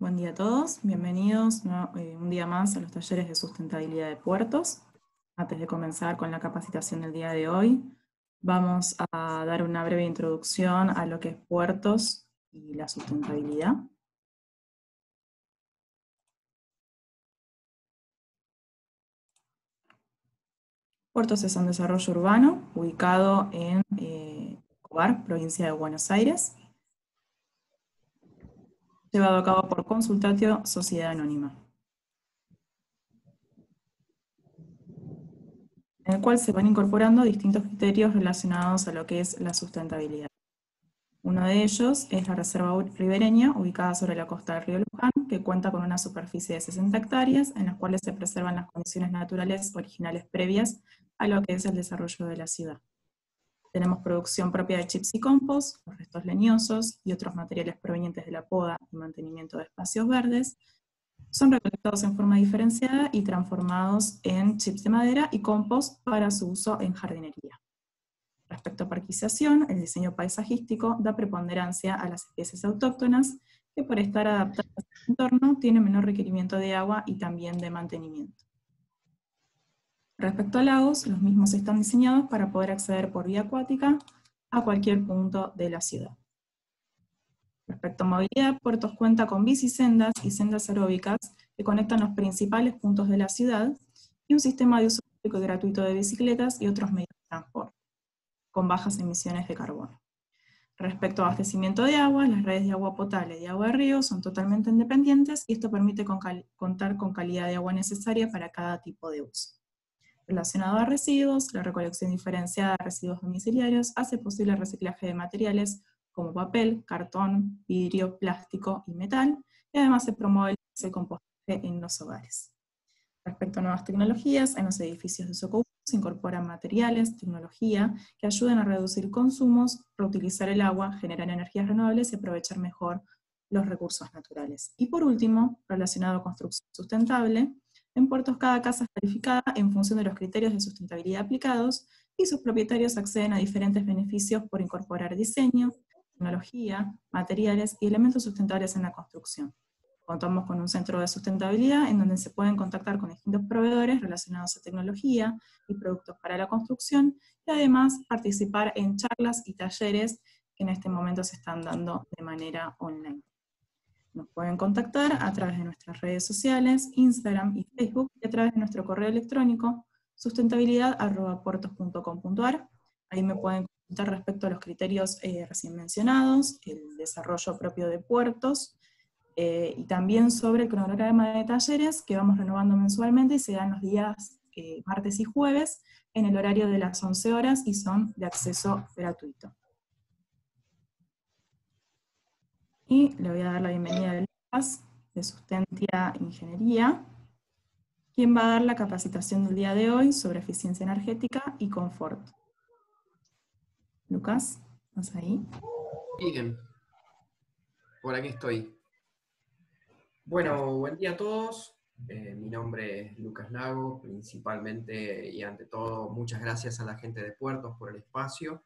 Buen día a todos, bienvenidos un día más a los talleres de sustentabilidad de puertos. Antes de comenzar con la capacitación del día de hoy, vamos a dar una breve introducción a lo que es puertos y la sustentabilidad. Puertos es un desarrollo urbano ubicado en Escobar, provincia de Buenos Aires, llevado a cabo por Consultatio Sociedad Anónima, en el cual se van incorporando distintos criterios relacionados a lo que es la sustentabilidad. Uno de ellos es la reserva ribereña, ubicada sobre la costa del río Luján, que cuenta con una superficie de 60 hectáreas, en las cuales se preservan las condiciones naturales originales previas a lo que es el desarrollo de la ciudad. Tenemos producción propia de chips y compost, los restos leñosos y otros materiales provenientes de la poda y mantenimiento de espacios verdes. Son recolectados en forma diferenciada y transformados en chips de madera y compost para su uso en jardinería. Respecto a parquización, el diseño paisajístico da preponderancia a las especies autóctonas que por estar adaptadas al entorno tienen menor requerimiento de agua y también de mantenimiento. Respecto a lagos, los mismos están diseñados para poder acceder por vía acuática a cualquier punto de la ciudad. Respecto a movilidad, Puertos cuenta con bicisendas y sendas aeróbicas que conectan los principales puntos de la ciudad y un sistema de uso público y gratuito de bicicletas y otros medios de transporte, con bajas emisiones de carbono. Respecto a abastecimiento de agua, las redes de agua potable y de agua de río son totalmente independientes y esto permite contar con calidad de agua necesaria para cada tipo de uso. Relacionado a residuos, la recolección diferenciada de residuos domiciliarios hace posible el reciclaje de materiales como papel, cartón, vidrio, plástico y metal, y además se promueve el compostaje en los hogares. Respecto a nuevas tecnologías, en los edificios de uso común se incorporan materiales, tecnología, que ayuden a reducir consumos, reutilizar el agua, generar energías renovables y aprovechar mejor los recursos naturales. Y por último, relacionado a construcción sustentable, en puertos cada casa es calificada en función de los criterios de sustentabilidad aplicados y sus propietarios acceden a diferentes beneficios por incorporar diseño, tecnología, materiales y elementos sustentables en la construcción. Contamos con un centro de sustentabilidad en donde se pueden contactar con distintos proveedores relacionados a tecnología y productos para la construcción, y además participar en charlas y talleres que en este momento se están dando de manera online. Nos pueden contactar a través de nuestras redes sociales, Instagram y Facebook, y a través de nuestro correo electrónico sustentabilidad@puertos.com.ar. Ahí me pueden consultar respecto a los criterios recién mencionados, el desarrollo propio de puertos, y también sobre el cronograma de talleres que vamos renovando mensualmente y se dan los días martes y jueves en el horario de las 11 horas y son de acceso gratuito. Y le voy a dar la bienvenida a Lucas, de Sustentia Ingeniería, quien va a dar la capacitación del día de hoy sobre eficiencia energética y confort. Lucas, ¿estás ahí? Bien, por aquí estoy. Bueno, buen día a todos. Mi nombre es Lucas Lago, principalmente y ante todo, muchas gracias a la gente de Puertos por el espacio.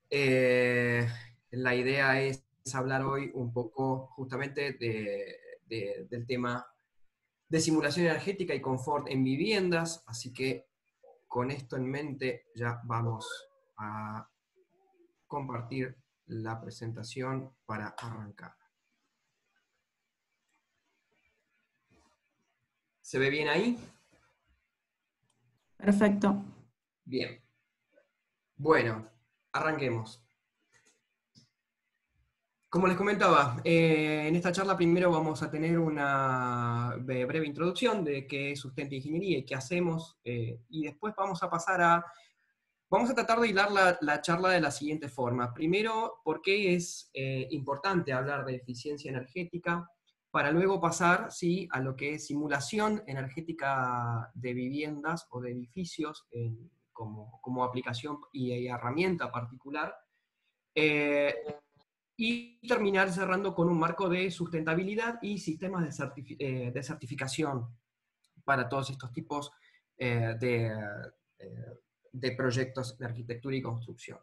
La idea es hablar hoy un poco justamente del tema de simulación energética y confort en viviendas, así que con esto en mente ya vamos a compartir la presentación para arrancar. ¿Se ve bien ahí? Perfecto. Bien. Bueno, arranquemos. Como les comentaba, en esta charla primero vamos a tener una breve introducción de qué es Sustenta Ingeniería y qué hacemos, y después vamos a tratar de hilar la charla de la siguiente forma. Primero, por qué es importante hablar de eficiencia energética, para luego pasar, ¿sí?, a lo que es simulación energética de viviendas o de edificios como aplicación y herramienta particular. Y terminar cerrando con un marco de sustentabilidad y sistemas de certificación para todos estos tipos eh, de, eh, de proyectos de arquitectura y construcción.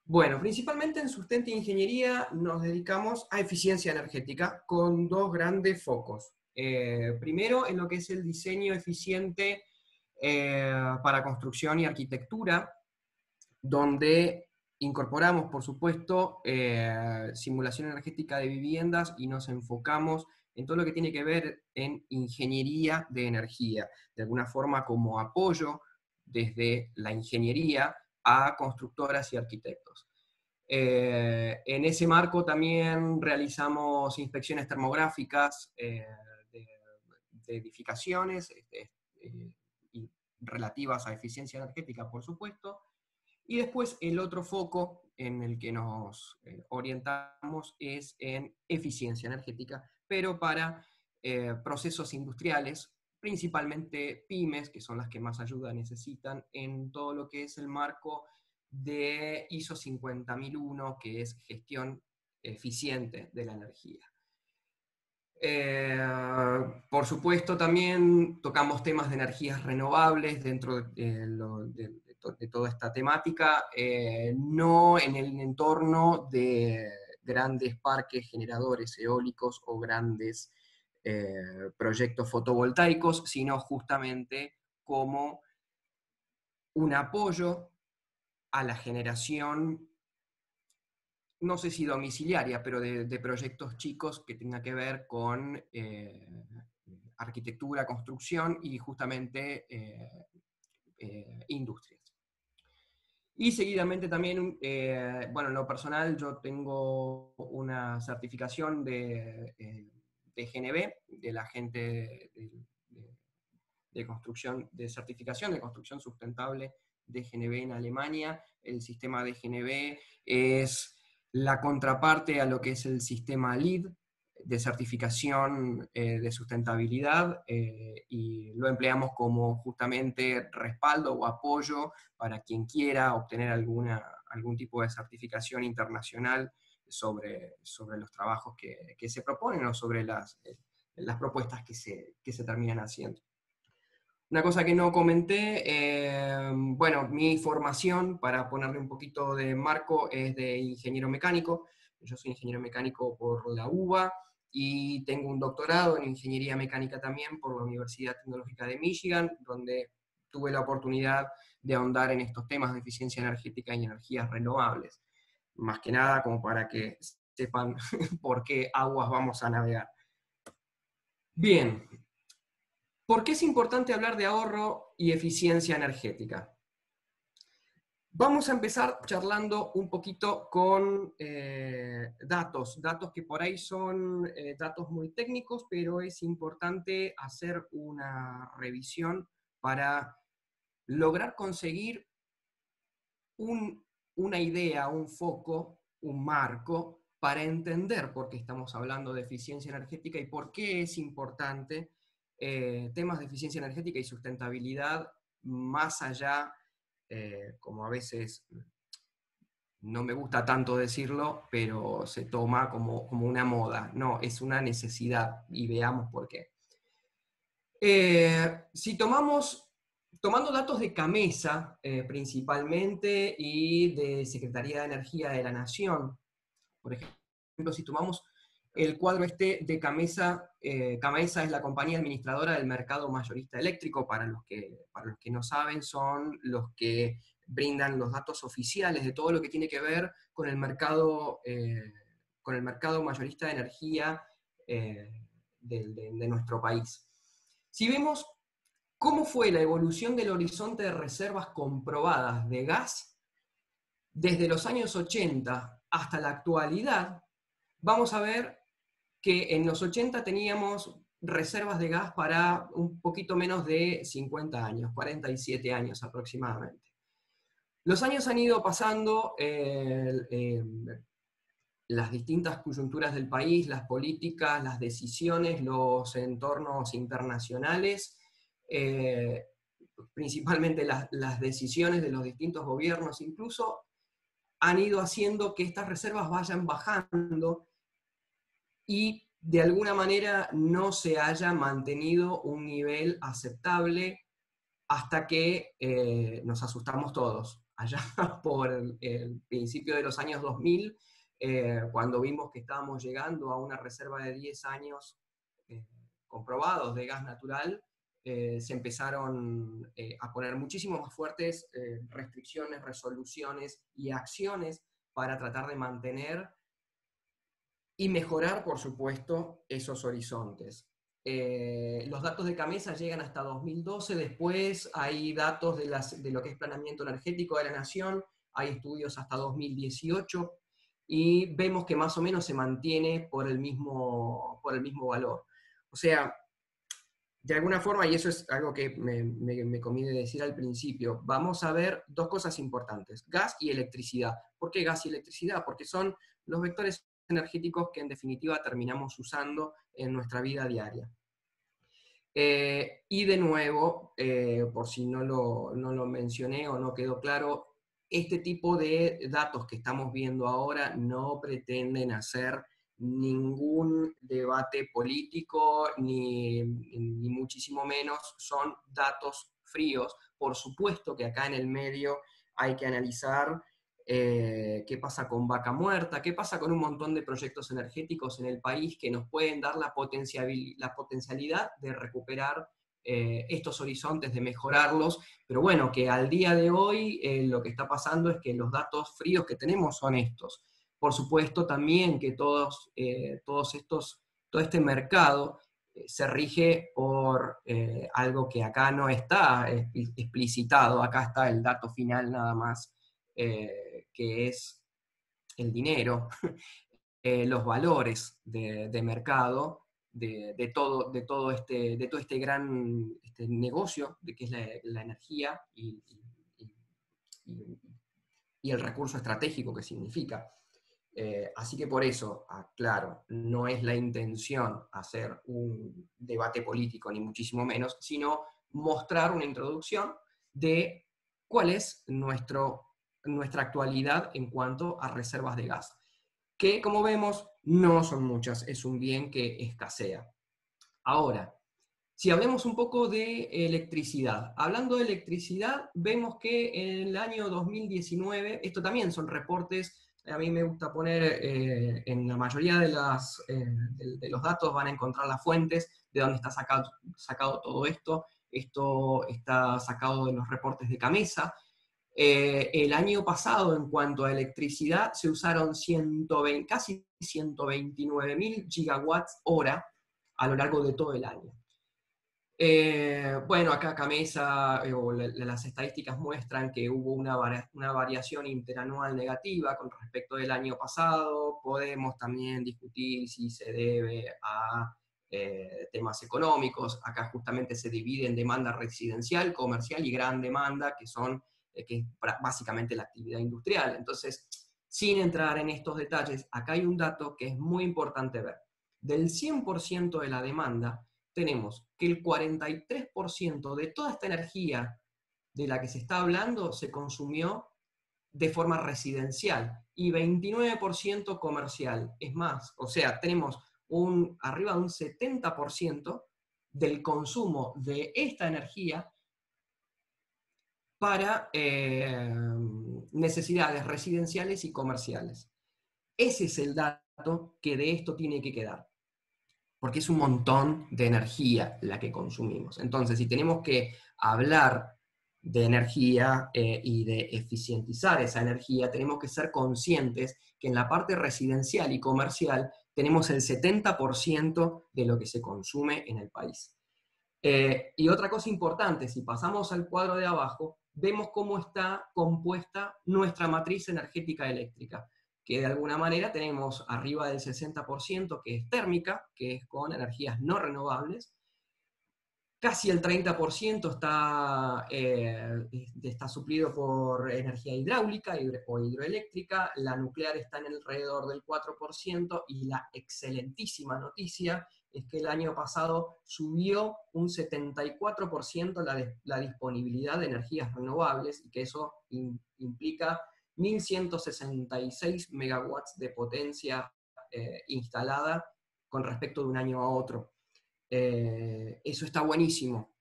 Bueno, principalmente en Sustenta Ingeniería nos dedicamos a eficiencia energética con dos grandes focos. Primero, en lo que es el diseño eficiente para construcción y arquitectura, donde incorporamos, por supuesto, simulación energética de viviendas y nos enfocamos en todo lo que tiene que ver en ingeniería de energía, de alguna forma como apoyo desde la ingeniería a constructoras y arquitectos. En ese marco también realizamos inspecciones termográficas de edificaciones y relativas a eficiencia energética, por supuesto. Y después el otro foco en el que nos orientamos es en eficiencia energética, pero para procesos industriales, principalmente pymes, que son las que más ayuda necesitan en todo lo que es el marco de ISO 50001, que es gestión eficiente de la energía. Por supuesto, también tocamos temas de energías renovables dentro de toda esta temática, no en el entorno de grandes parques generadores eólicos o grandes proyectos fotovoltaicos, sino justamente como un apoyo a la generación, no sé si domiciliaria, pero de proyectos chicos que tengan que ver con arquitectura, construcción y justamente industrias. Y seguidamente también, bueno, en lo personal yo tengo una certificación de GNB, de la gente de construcción, de certificación de construcción sustentable de GNB en Alemania. El sistema de GNB es la contraparte a lo que es el sistema LEED, de certificación de sustentabilidad, y lo empleamos como justamente respaldo o apoyo para quien quiera obtener algún tipo de certificación internacional sobre los trabajos que se proponen o sobre las propuestas que se terminan haciendo. Una cosa que no comenté, bueno, mi formación, para ponerle un poquito de marco, es de ingeniero mecánico. Yo soy ingeniero mecánico por la UBA y tengo un doctorado en ingeniería mecánica también por la Universidad Tecnológica de Michigan, donde tuve la oportunidad de ahondar en estos temas de eficiencia energética y energías renovables. Más que nada como para que sepan por qué aguas vamos a navegar. Bien. ¿Por qué es importante hablar de ahorro y eficiencia energética? Vamos a empezar charlando un poquito con datos que por ahí son datos muy técnicos, pero es importante hacer una revisión para lograr conseguir una idea, un foco, un marco, para entender por qué estamos hablando de eficiencia energética y por qué es importante temas de eficiencia energética y sustentabilidad, más allá, como a veces no me gusta tanto decirlo, pero se toma como una moda. No, es una necesidad, y veamos por qué. Si tomando datos de CAMESA principalmente y de Secretaría de Energía de la Nación, por ejemplo, si tomamos el cuadro de CAMESA, CAMESA es la compañía administradora del mercado mayorista eléctrico. Para los que no saben, son los que brindan los datos oficiales de todo lo que tiene que ver con el mercado mayorista de energía de nuestro país. Si vemos cómo fue la evolución del horizonte de reservas comprobadas de gas desde los años 80 hasta la actualidad, vamos a ver que en los 80 teníamos reservas de gas para un poquito menos de 50 años, 47 años aproximadamente. Los años han ido pasando, las distintas coyunturas del país, las políticas, las decisiones, los entornos internacionales, principalmente las decisiones de los distintos gobiernos incluso, han ido haciendo que estas reservas vayan bajando y de alguna manera no se haya mantenido un nivel aceptable hasta que nos asustamos todos. Allá por el principio de los años 2000, cuando vimos que estábamos llegando a una reserva de 10 años comprobados de gas natural, se empezaron a poner muchísimo más fuertes restricciones, resoluciones y acciones para tratar de mantener y mejorar, por supuesto, esos horizontes. Los datos de CAMESA llegan hasta 2012, después hay datos de lo que es planeamiento energético de la Nación, hay estudios hasta 2018, y vemos que más o menos se mantiene por el mismo valor. O sea, de alguna forma, y eso es algo que me conviene decir al principio, vamos a ver dos cosas importantes, gas y electricidad. ¿Por qué gas y electricidad? Porque son los vectores energéticos que en definitiva terminamos usando en nuestra vida diaria. Y de nuevo, por si no lo mencioné o no quedó claro, este tipo de datos que estamos viendo ahora no pretenden hacer ningún debate político, ni muchísimo menos, son datos fríos. Por supuesto que acá en el medio hay que analizar qué pasa con Vaca Muerta, qué pasa con un montón de proyectos energéticos en el país que nos pueden dar la potencialidad de recuperar estos horizontes, de mejorarlos, pero bueno, que al día de hoy lo que está pasando es que los datos fríos que tenemos son estos. Por supuesto también que todo este mercado se rige por algo que acá no está explicitado, acá está el dato final nada más, que es el dinero, los valores de mercado de todo este gran negocio de que es la energía y el recurso estratégico que significa. Así que por eso, claro, no es la intención hacer un debate político, ni muchísimo menos, sino mostrar una introducción de cuál es nuestra actualidad en cuanto a reservas de gas, que como vemos no son muchas, es un bien que escasea. Ahora, si hablemos un poco de electricidad, hablando de electricidad, vemos que en el año 2019, esto también son reportes, a mí me gusta poner en la mayoría de los datos van a encontrar las fuentes de dónde está sacado todo esto. Esto está sacado de los reportes de CAMESA. El año pasado, en cuanto a electricidad, se usaron casi 129.000 gigawatts hora a lo largo de todo el año. Bueno, acá CAMESA, las estadísticas muestran que hubo una variación interanual negativa con respecto del año pasado. Podemos también discutir si se debe a temas económicos. Acá justamente se divide en demanda residencial, comercial y gran demanda, que es básicamente la actividad industrial. Entonces, sin entrar en estos detalles, acá hay un dato que es muy importante ver. Del 100% de la demanda, tenemos que el 43% de toda esta energía de la que se está hablando se consumió de forma residencial y 29% comercial. Es más, o sea, tenemos arriba de un 70% del consumo de esta energía para necesidades residenciales y comerciales. Ese es el dato que de esto tiene que quedar, porque es un montón de energía la que consumimos. Entonces, si tenemos que hablar de energía y de eficientizar esa energía, tenemos que ser conscientes que en la parte residencial y comercial tenemos el 70% de lo que se consume en el país. Y otra cosa importante, si pasamos al cuadro de abajo, vemos cómo está compuesta nuestra matriz energética eléctrica, que de alguna manera tenemos arriba del 60% que es térmica, que es con energías no renovables, casi el 30% está suplido por energía hidráulica o hidroeléctrica, la nuclear está en alrededor del 4%, y la excelentísima noticia es que el año pasado subió un 74% la disponibilidad de energías renovables, y que eso implica 1.166 megawatts de potencia instalada con respecto de un año a otro. Eso está buenísimo.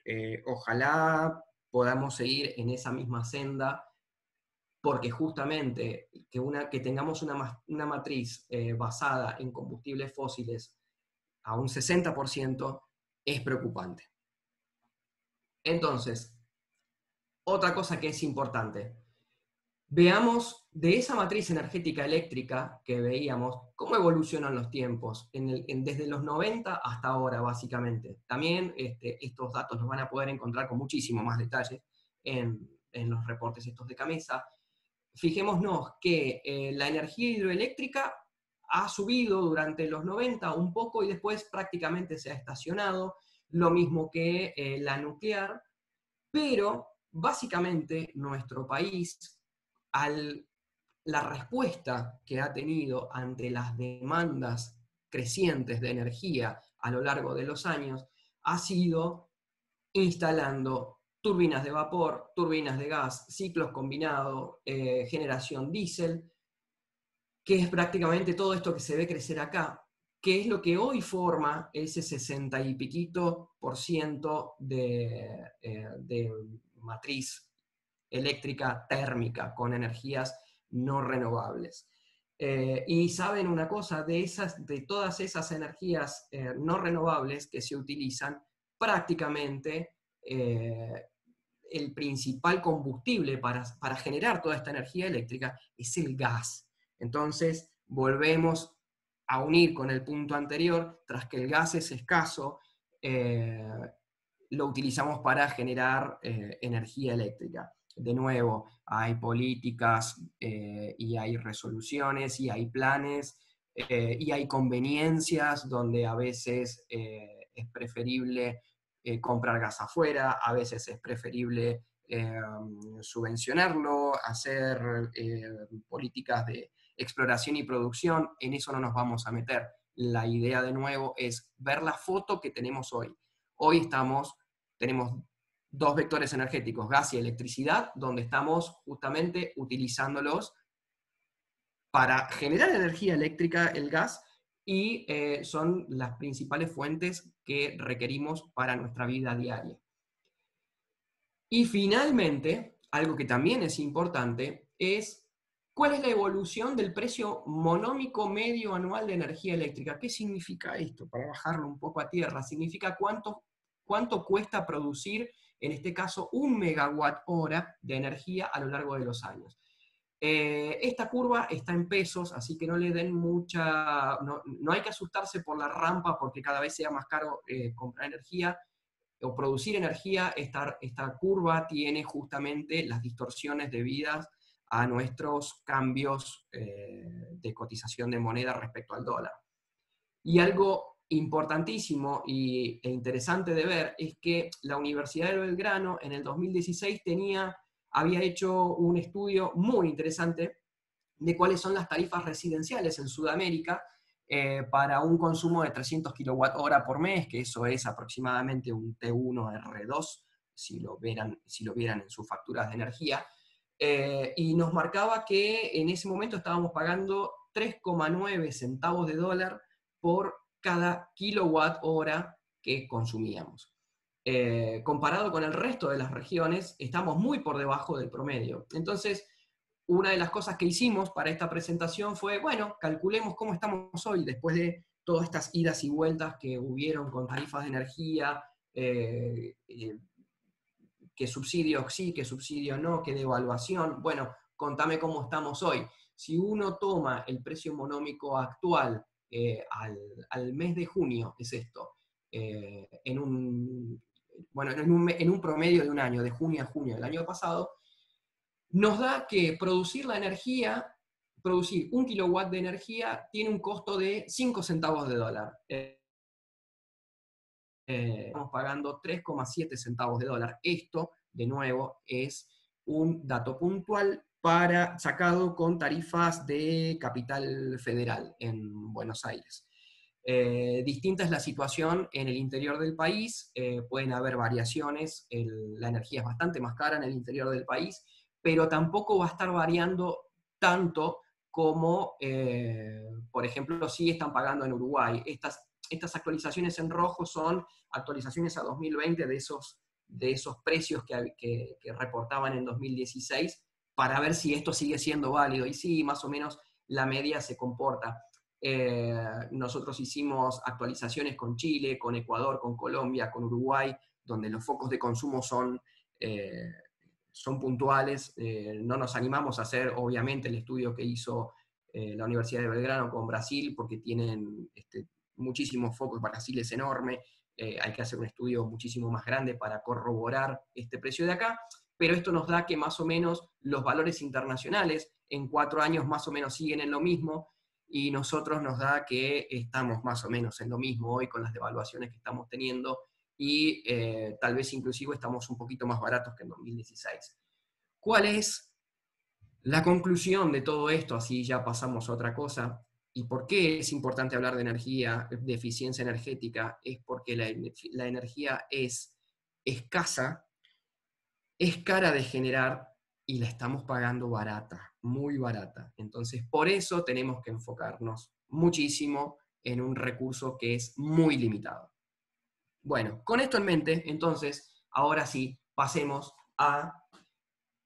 Ojalá podamos seguir en esa misma senda, porque justamente que tengamos una matriz basada en combustibles fósiles a un 60% es preocupante. Entonces, otra cosa que es importante, veamos de esa matriz energética eléctrica que veíamos, cómo evolucionan los tiempos, desde los 90 hasta ahora, básicamente. También estos datos los van a poder encontrar con muchísimo más detalle en los reportes estos de Camesa. Fijémonos que la energía hidroeléctrica ha subido durante los 90 un poco y después prácticamente se ha estacionado, lo mismo que la nuclear, pero básicamente nuestro país, la respuesta que ha tenido ante las demandas crecientes de energía a lo largo de los años, ha sido instalando turbinas de vapor, turbinas de gas, ciclos combinados, generación diésel, que es prácticamente todo esto que se ve crecer acá, que es lo que hoy forma ese 60 y piquito % de matriz eléctrica térmica con energías no renovables. Y saben una cosa, de todas esas energías no renovables que se utilizan, prácticamente el principal combustible para generar toda esta energía eléctrica es el gas. Entonces, volvemos a unir con el punto anterior, tras que el gas es escaso, lo utilizamos para generar energía eléctrica. De nuevo, hay políticas y hay resoluciones y hay planes y hay conveniencias donde a veces es preferible comprar gas afuera, a veces es preferible subvencionarlo, hacer políticas de exploración y producción. En eso no nos vamos a meter. La idea de nuevo es ver la foto que tenemos hoy. Hoy tenemos dos vectores energéticos, gas y electricidad, donde estamos justamente utilizándolos para generar energía eléctrica, el gas, y son las principales fuentes que requerimos para nuestra vida diaria. Y finalmente, algo que también es importante, es cuál es la evolución del precio monómico medio anual de energía eléctrica. ¿Qué significa esto? Para bajarlo un poco a tierra, significa cuánto cuesta producir, en este caso, 1 megawatt hora de energía a lo largo de los años. Esta curva está en pesos, así que no le den no hay que asustarse por la rampa porque cada vez sea más caro comprar energía o producir energía. Esta curva tiene justamente las distorsiones debidas a nuestros cambios de cotización de moneda respecto al dólar. Y algo importantísimo e interesante de ver es que la Universidad de Belgrano en el 2016 había hecho un estudio muy interesante de cuáles son las tarifas residenciales en Sudamérica para un consumo de 300 kWh por mes, que eso es aproximadamente un T1R2, si lo vieran en sus facturas de energía, y nos marcaba que en ese momento estábamos pagando 3,9 centavos de dólar por cada kilowatt hora que consumíamos. Comparado con el resto de las regiones, estamos muy por debajo del promedio. Entonces, una de las cosas que hicimos para esta presentación fue, bueno, calculemos cómo estamos hoy, después de todas estas idas y vueltas que hubieron con tarifas de energía, qué subsidio sí, qué subsidio no, qué devaluación. Bueno, contame cómo estamos hoy. Si uno toma el precio monómico actual al mes de junio, es esto, en un promedio de un año, de junio a junio del año pasado, nos da que producir 1 kilowatt de energía tiene un costo de 5 centavos de dólar. Estamos pagando 3,7 centavos de dólar. Esto, de nuevo, es un dato puntual sacado con tarifas de Capital Federal en Buenos Aires. Distinta es la situación en el interior del país, pueden haber variaciones, la energía es bastante más cara en el interior del país, pero tampoco va a estar variando tanto como, por ejemplo, sí están pagando en Uruguay. Estas actualizaciones en rojo son actualizaciones a 2020 de esos precios que reportaban en 2016 para ver si esto sigue siendo válido. Y sí, más o menos la media se comporta. Nosotros hicimos actualizaciones con Chile, con Ecuador, con Colombia, con Uruguay, donde los focos de consumo son puntuales. No nos animamos a hacer, obviamente, el estudio que hizo la Universidad de Belgrano con Brasil, porque tienen muchísimos focos. Brasil es enorme, hay que hacer un estudio muchísimo más grande para corroborar este precio de acá, pero esto nos da que más o menos los valores internacionales en 4 años más o menos siguen en lo mismo, y nosotros nos da que estamos más o menos en lo mismo hoy con las devaluaciones que estamos teniendo, y tal vez inclusive estamos un poquito más baratos que en 2016. ¿Cuál es la conclusión de todo esto? Así ya pasamos a otra cosa. ¿Y por qué es importante hablar de energía, de eficiencia energética? Es porque la energía es escasa, es cara de generar y la estamos pagando barata, muy barata. Entonces, por eso tenemos que enfocarnos muchísimo en un recurso que es muy limitado. Bueno, con esto en mente, entonces, ahora sí, pasemos a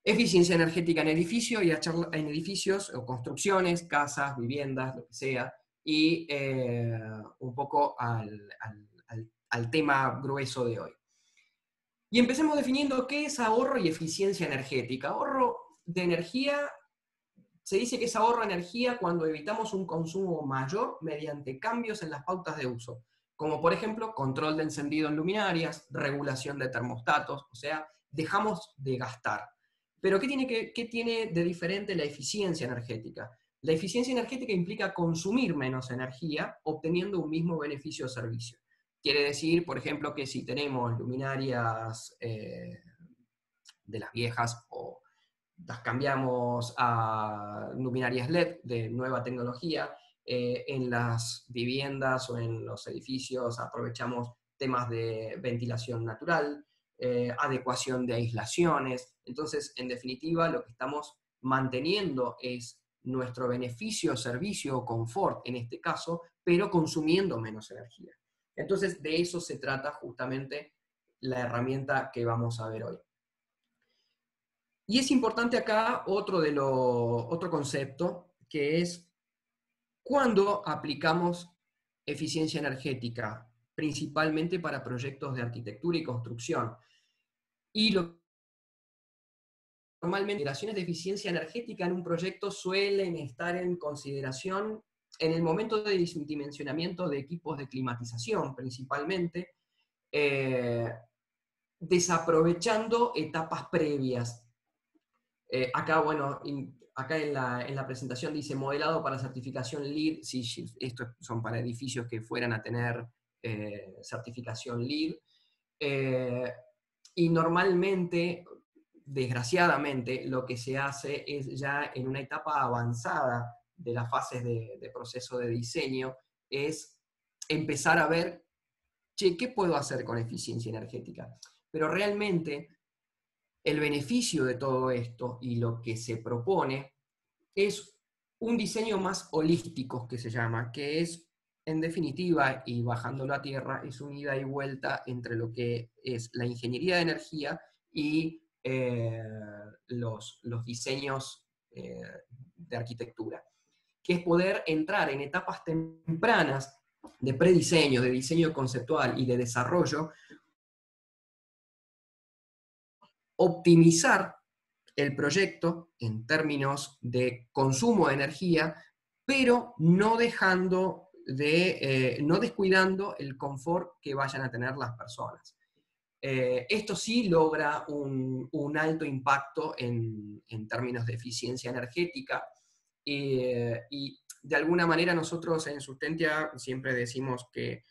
eficiencia energética en edificio y en edificios o construcciones, casas, viviendas, lo que sea, y un poco al tema grueso de hoy. Y empecemos definiendo qué es ahorro y eficiencia energética. Ahorro de energía, se dice que es ahorro de energía cuando evitamos un consumo mayor mediante cambios en las pautas de uso, como por ejemplo control de encendido en luminarias, regulación de termostatos, o sea, dejamos de gastar. Pero ¿qué tiene de diferente la eficiencia energética? La eficiencia energética implica consumir menos energía obteniendo un mismo beneficio o servicio. Quiere decir, por ejemplo, que si tenemos luminarias de las viejas o las cambiamos a luminarias LED de nueva tecnología, en las viviendas o en los edificios aprovechamos temas de ventilación natural, adecuación de aislaciones. Entonces, en definitiva, lo que estamos manteniendo es nuestro beneficio, servicio o confort, en este caso, pero consumiendo menos energía. Entonces, de eso se trata justamente la herramienta que vamos a ver hoy. Y es importante acá otro concepto, que es cuando aplicamos eficiencia energética, principalmente para proyectos de arquitectura y construcción. Y normalmente las consideraciones de eficiencia energética en un proyecto suelen estar en consideración en el momento de dimensionamiento de equipos de climatización, principalmente, desaprovechando etapas previas. Acá, bueno, acá en la presentación dice modelado para certificación LEED. Sí, estos son para edificios que fueran a tener certificación LEED. Y normalmente, desgraciadamente, lo que se hace es ya en una etapa avanzada de las fases de proceso de diseño, es empezar a ver, che, ¿qué puedo hacer con eficiencia energética? Pero realmente el beneficio de todo esto y lo que se propone es un diseño más holístico, que se llama, que es, en definitiva, y bajándolo a tierra, es un ida y vuelta entre lo que es la ingeniería de energía y los diseños de arquitectura, que es poder entrar en etapas tempranas de prediseño, de diseño conceptual y de desarrollo, optimizar el proyecto en términos de consumo de energía, pero no no descuidando el confort que vayan a tener las personas. Esto sí logra un alto impacto en términos de eficiencia energética, y de alguna manera nosotros en Sustentia siempre decimos que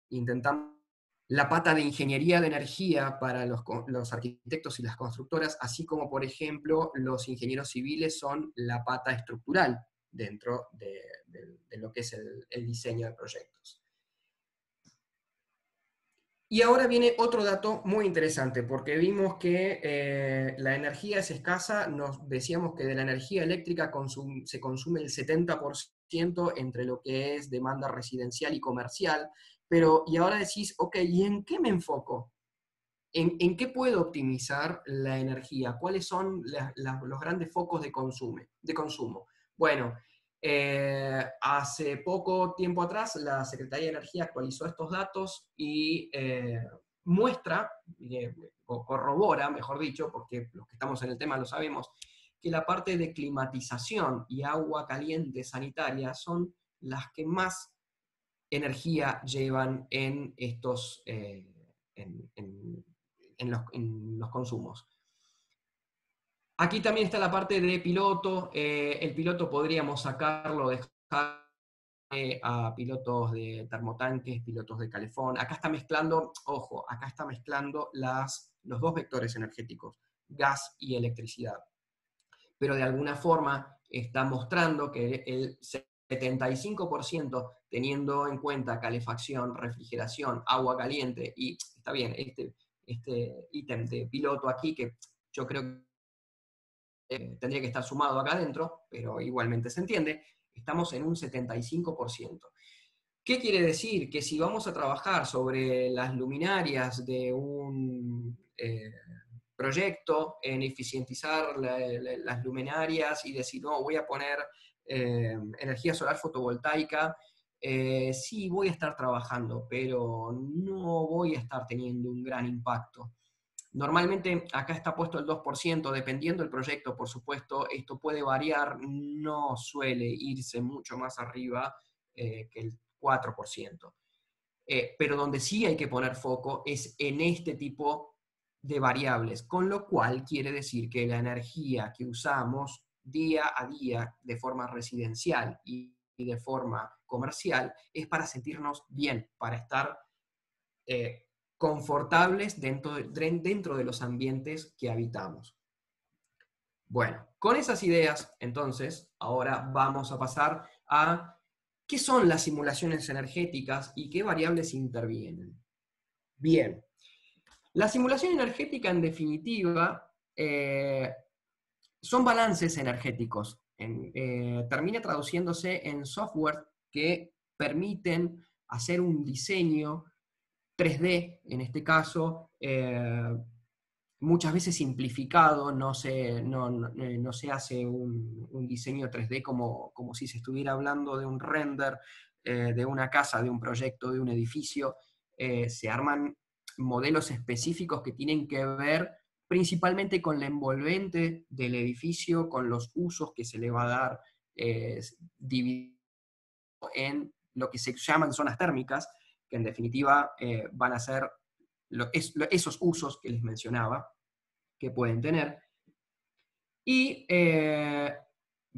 intentamos la pata de ingeniería de energía para los arquitectos y las constructoras, así como, por ejemplo, los ingenieros civiles son la pata estructural dentro de lo que es el diseño de proyectos. Y ahora viene otro dato muy interesante, porque vimos que la energía es escasa. Nos decíamos que de la energía eléctrica se consume el 70% entre lo que es demanda residencial y comercial, Pero, y ahora decís, ok, ¿y en qué me enfoco? ¿En qué puedo optimizar la energía? ¿Cuáles son los grandes focos de consumo? Bueno, hace poco tiempo atrás la Secretaría de Energía actualizó estos datos y muestra, o corrobora, mejor dicho, porque los que estamos en el tema lo sabemos, que la parte de climatización y agua caliente sanitaria son las que más energía llevan en estos... en los consumos. Aquí también está la parte de piloto. El piloto podríamos sacarlo, dejar a pilotos de termotanques, pilotos de calefón. Acá está mezclando, ojo, acá está mezclando los dos vectores energéticos, gas y electricidad. Pero de alguna forma está mostrando que el 75%, teniendo en cuenta calefacción, refrigeración, agua caliente, y está bien, este ítem de piloto aquí, que yo creo que tendría que estar sumado acá adentro, pero igualmente se entiende, estamos en un 75%. ¿Qué quiere decir? Que si vamos a trabajar sobre las luminarias de un proyecto, en eficientizar las luminarias y decir, no, voy a poner energía solar fotovoltaica, sí voy a estar trabajando, pero no voy a estar teniendo un gran impacto. Normalmente acá está puesto el 2%, dependiendo del proyecto, por supuesto, esto puede variar, no suele irse mucho más arriba que el 4%. Pero donde sí hay que poner foco es en este tipo de variables, con lo cual quiere decir que la energía que usamos día a día de forma residencial y de forma comercial es para sentirnos bien, para estar confortables dentro de los ambientes que habitamos. Bueno, con esas ideas, entonces, ahora vamos a pasar a qué son las simulaciones energéticas y qué variables intervienen. Bien, la simulación energética, en definitiva, son balances energéticos. Termina traduciéndose en software que permiten hacer un diseño 3D, en este caso, muchas veces simplificado, no se hace un diseño 3D como si se estuviera hablando de un render de una casa, de un proyecto, de un edificio. Se arman modelos específicos que tienen que ver principalmente con la envolvente del edificio, con los usos que se le va a dar, dividido en lo que se llaman zonas térmicas, que en definitiva van a ser esos usos que les mencionaba, que pueden tener. Y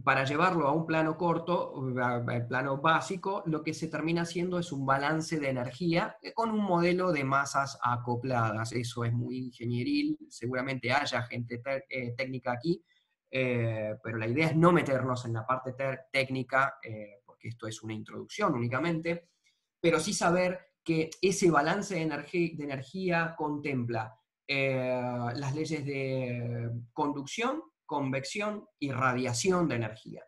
para llevarlo a un plano corto, al plano básico, lo que se termina haciendo es un balance de energía con un modelo de masas acopladas. Eso es muy ingenieril, seguramente haya gente técnica aquí, pero la idea es no meternos en la parte técnica, porque esto es una introducción únicamente, pero sí saber que ese balance de energía contempla las leyes de conducción, convección y radiación de energía.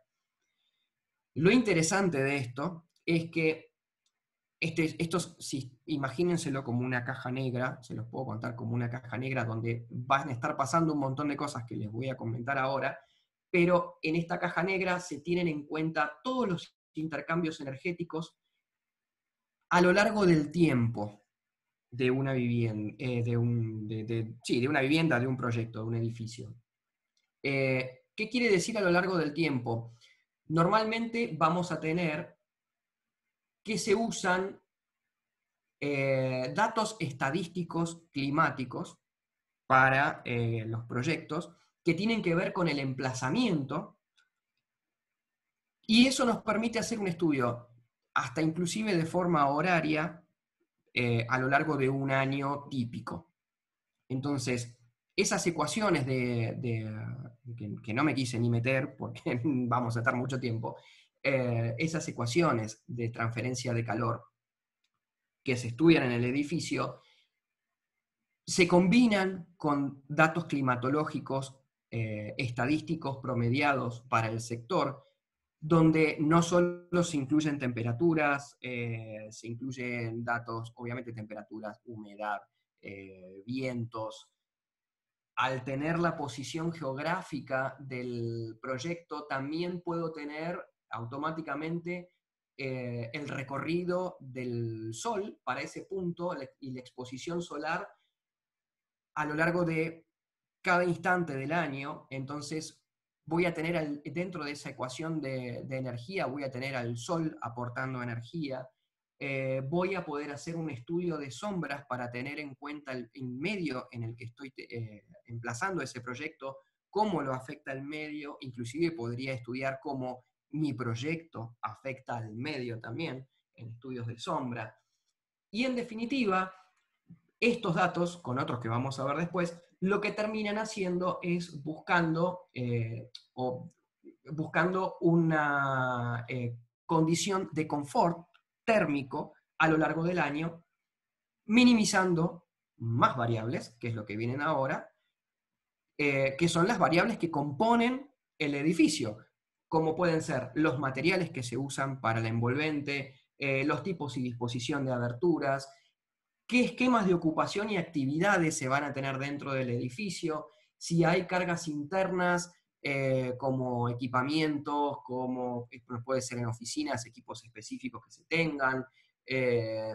Lo interesante de esto es que imagínenselo como una caja negra, se los puedo contar como una caja negra donde van a estar pasando un montón de cosas que les voy a comentar ahora, pero en esta caja negra se tienen en cuenta todos los intercambios energéticos a lo largo del tiempo de una vivienda, de una vivienda, de un proyecto, de un edificio. ¿Qué quiere decir a lo largo del tiempo? Normalmente vamos a tener que se usan datos estadísticos climáticos para los proyectos que tienen que ver con el emplazamiento, y eso nos permite hacer un estudio, hasta inclusive de forma horaria, a lo largo de un año típico. Entonces, esas ecuaciones que no me quise ni meter porque vamos a estar mucho tiempo, esas ecuaciones de transferencia de calor que se estudian en el edificio, se combinan con datos climatológicos estadísticos promediados para el sector, donde no solo se incluyen temperaturas, se incluyen datos, obviamente temperaturas, humedad, vientos. Al tener la posición geográfica del proyecto, también puedo tener automáticamente el recorrido del Sol para ese punto y la exposición solar a lo largo de cada instante del año. Entonces voy a tener dentro de esa ecuación de energía, voy a tener al Sol aportando energía. Voy a poder hacer un estudio de sombras para tener en cuenta el medio en el que estoy emplazando ese proyecto, cómo lo afecta el medio. Inclusive podría estudiar cómo mi proyecto afecta al medio también, en estudios de sombra. Y en definitiva, estos datos, con otros que vamos a ver después, lo que terminan haciendo es buscando una condición de confort térmico a lo largo del año, minimizando más variables, que es lo que vienen ahora, que son las variables que componen el edificio, como pueden ser los materiales que se usan para el envolvente, los tipos y disposición de aberturas, qué esquemas de ocupación y actividades se van a tener dentro del edificio, si hay cargas internas como equipamientos, como puede ser en oficinas, equipos específicos que se tengan,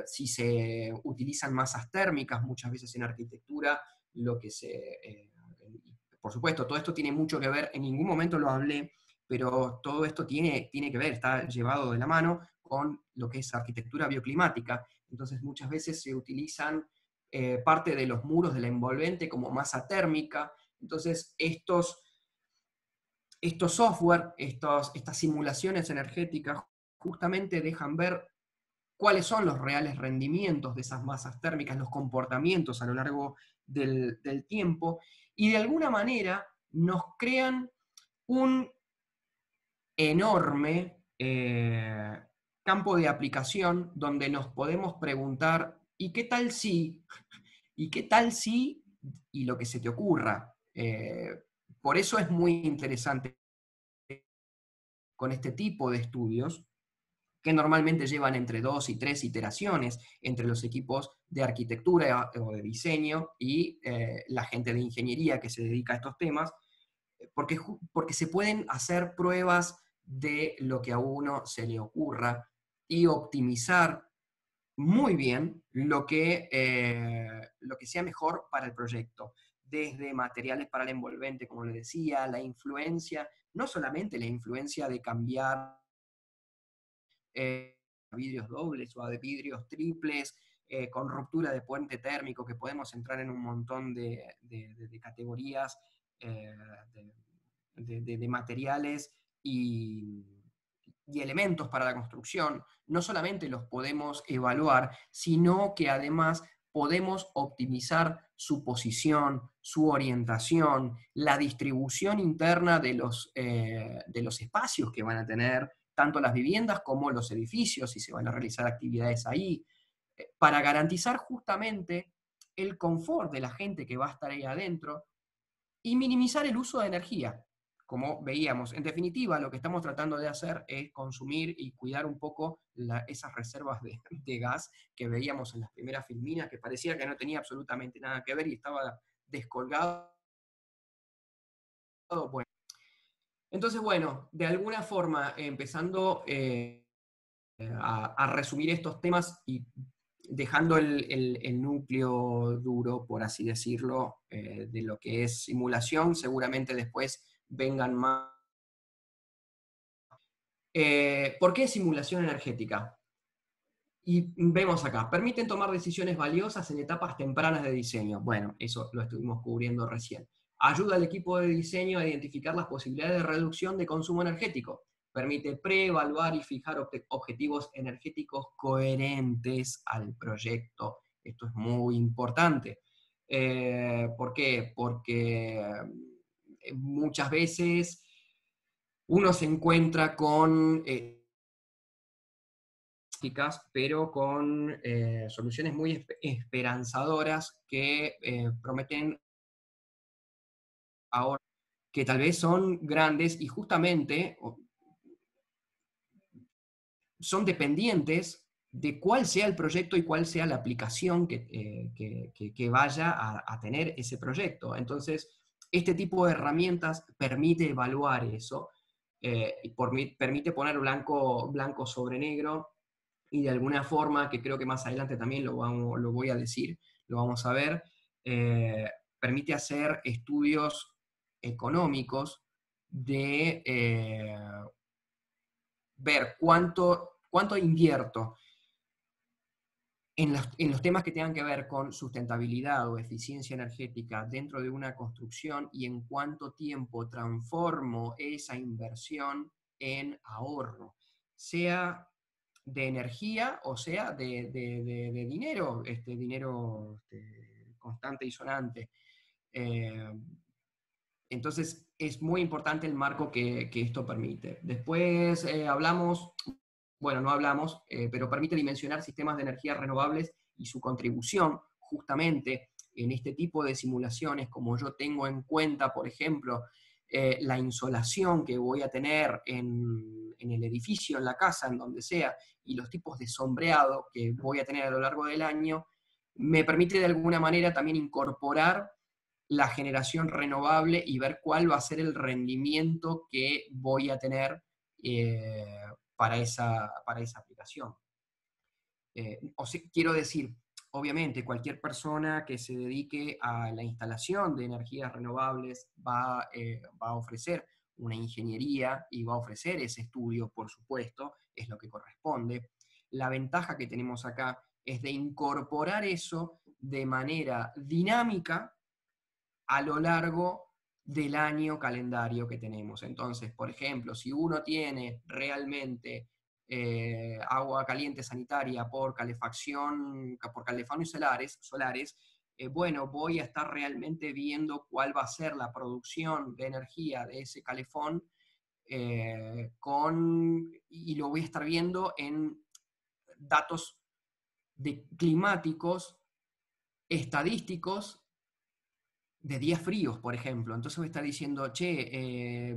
si se utilizan masas térmicas, muchas veces en arquitectura, lo que por supuesto, todo esto tiene mucho que ver, en ningún momento lo hablé, pero todo esto tiene que ver, está llevado de la mano con lo que es arquitectura bioclimática. Entonces muchas veces se utilizan parte de los muros de la envolvente como masa térmica. Entonces estos software, estas simulaciones energéticas justamente dejan ver cuáles son los reales rendimientos de esas masas térmicas, los comportamientos a lo largo del tiempo, y de alguna manera nos crean un enorme campo de aplicación donde nos podemos preguntar, ¿y qué tal si? ¿Y qué tal si? Y lo que se te ocurra. Por eso es muy interesante con este tipo de estudios, que normalmente llevan entre 2 y 3 iteraciones entre los equipos de arquitectura o de diseño y la gente de ingeniería que se dedica a estos temas, porque se pueden hacer pruebas de lo que a uno se le ocurra y optimizar muy bien lo que sea mejor para el proyecto, desde materiales para el envolvente, como les decía, la influencia, no solamente la influencia de cambiar a vidrios dobles o a vidrios triples, con ruptura de puente térmico, que podemos entrar en un montón de categorías de materiales y elementos para la construcción. No solamente los podemos evaluar, sino que además podemos optimizar su posición, su orientación, la distribución interna de los espacios que van a tener, tanto las viviendas como los edificios, si se van a realizar actividades ahí, para garantizar justamente el confort de la gente que va a estar ahí adentro y minimizar el uso de energía. Como veíamos, en definitiva, lo que estamos tratando de hacer es consumir y cuidar un poco esas reservas de gas que veíamos en las primeras filminas, que parecía que no tenía absolutamente nada que ver y estaba descolgado. Bueno. Entonces, bueno, de alguna forma, empezando a resumir estos temas y dejando el núcleo duro, por así decirlo, de lo que es simulación, seguramente después vengan más. ¿Por qué simulación energética? Y vemos acá, permiten tomar decisiones valiosas en etapas tempranas de diseño. Bueno, eso lo estuvimos cubriendo recién. Ayuda al equipo de diseño a identificar las posibilidades de reducción de consumo energético. Permite preevaluar y fijar objetivos energéticos coherentes al proyecto. Esto es muy importante. ¿Por qué? Porque muchas veces uno se encuentra con pero con soluciones muy esperanzadoras que prometen ahora, que tal vez son grandes y justamente son dependientes de cuál sea el proyecto y cuál sea la aplicación que vaya a tener ese proyecto. Entonces, este tipo de herramientas permite evaluar eso, permite poner blanco sobre negro, y de alguna forma, que creo que más adelante también lo voy a decir, lo vamos a ver, permite hacer estudios económicos de ver cuánto invierto en los temas que tengan que ver con sustentabilidad o eficiencia energética dentro de una construcción, y en cuánto tiempo transformo esa inversión en ahorro, sea de energía o sea de dinero, dinero constante y sonante. Entonces es muy importante el marco que esto permite. Después no hablamos, pero permite dimensionar sistemas de energías renovables y su contribución justamente en este tipo de simulaciones, como yo tengo en cuenta, por ejemplo, la insolación que voy a tener en el edificio, en la casa, en donde sea, y los tipos de sombreado que voy a tener a lo largo del año, me permite de alguna manera también incorporar la generación renovable y ver cuál va a ser el rendimiento que voy a tener para esa aplicación. Quiero decir, obviamente, cualquier persona que se dedique a la instalación de energías renovables va a ofrecer una ingeniería y va a ofrecer ese estudio, por supuesto, es lo que corresponde. La ventaja que tenemos acá es de incorporar eso de manera dinámica a lo largo del año calendario que tenemos. Entonces, por ejemplo, si uno tiene realmente agua caliente sanitaria por calefacción y solares, bueno, voy a estar realmente viendo cuál va a ser la producción de energía de ese calefón, y lo voy a estar viendo en datos climáticos, estadísticos, de días fríos, por ejemplo. Entonces me está diciendo,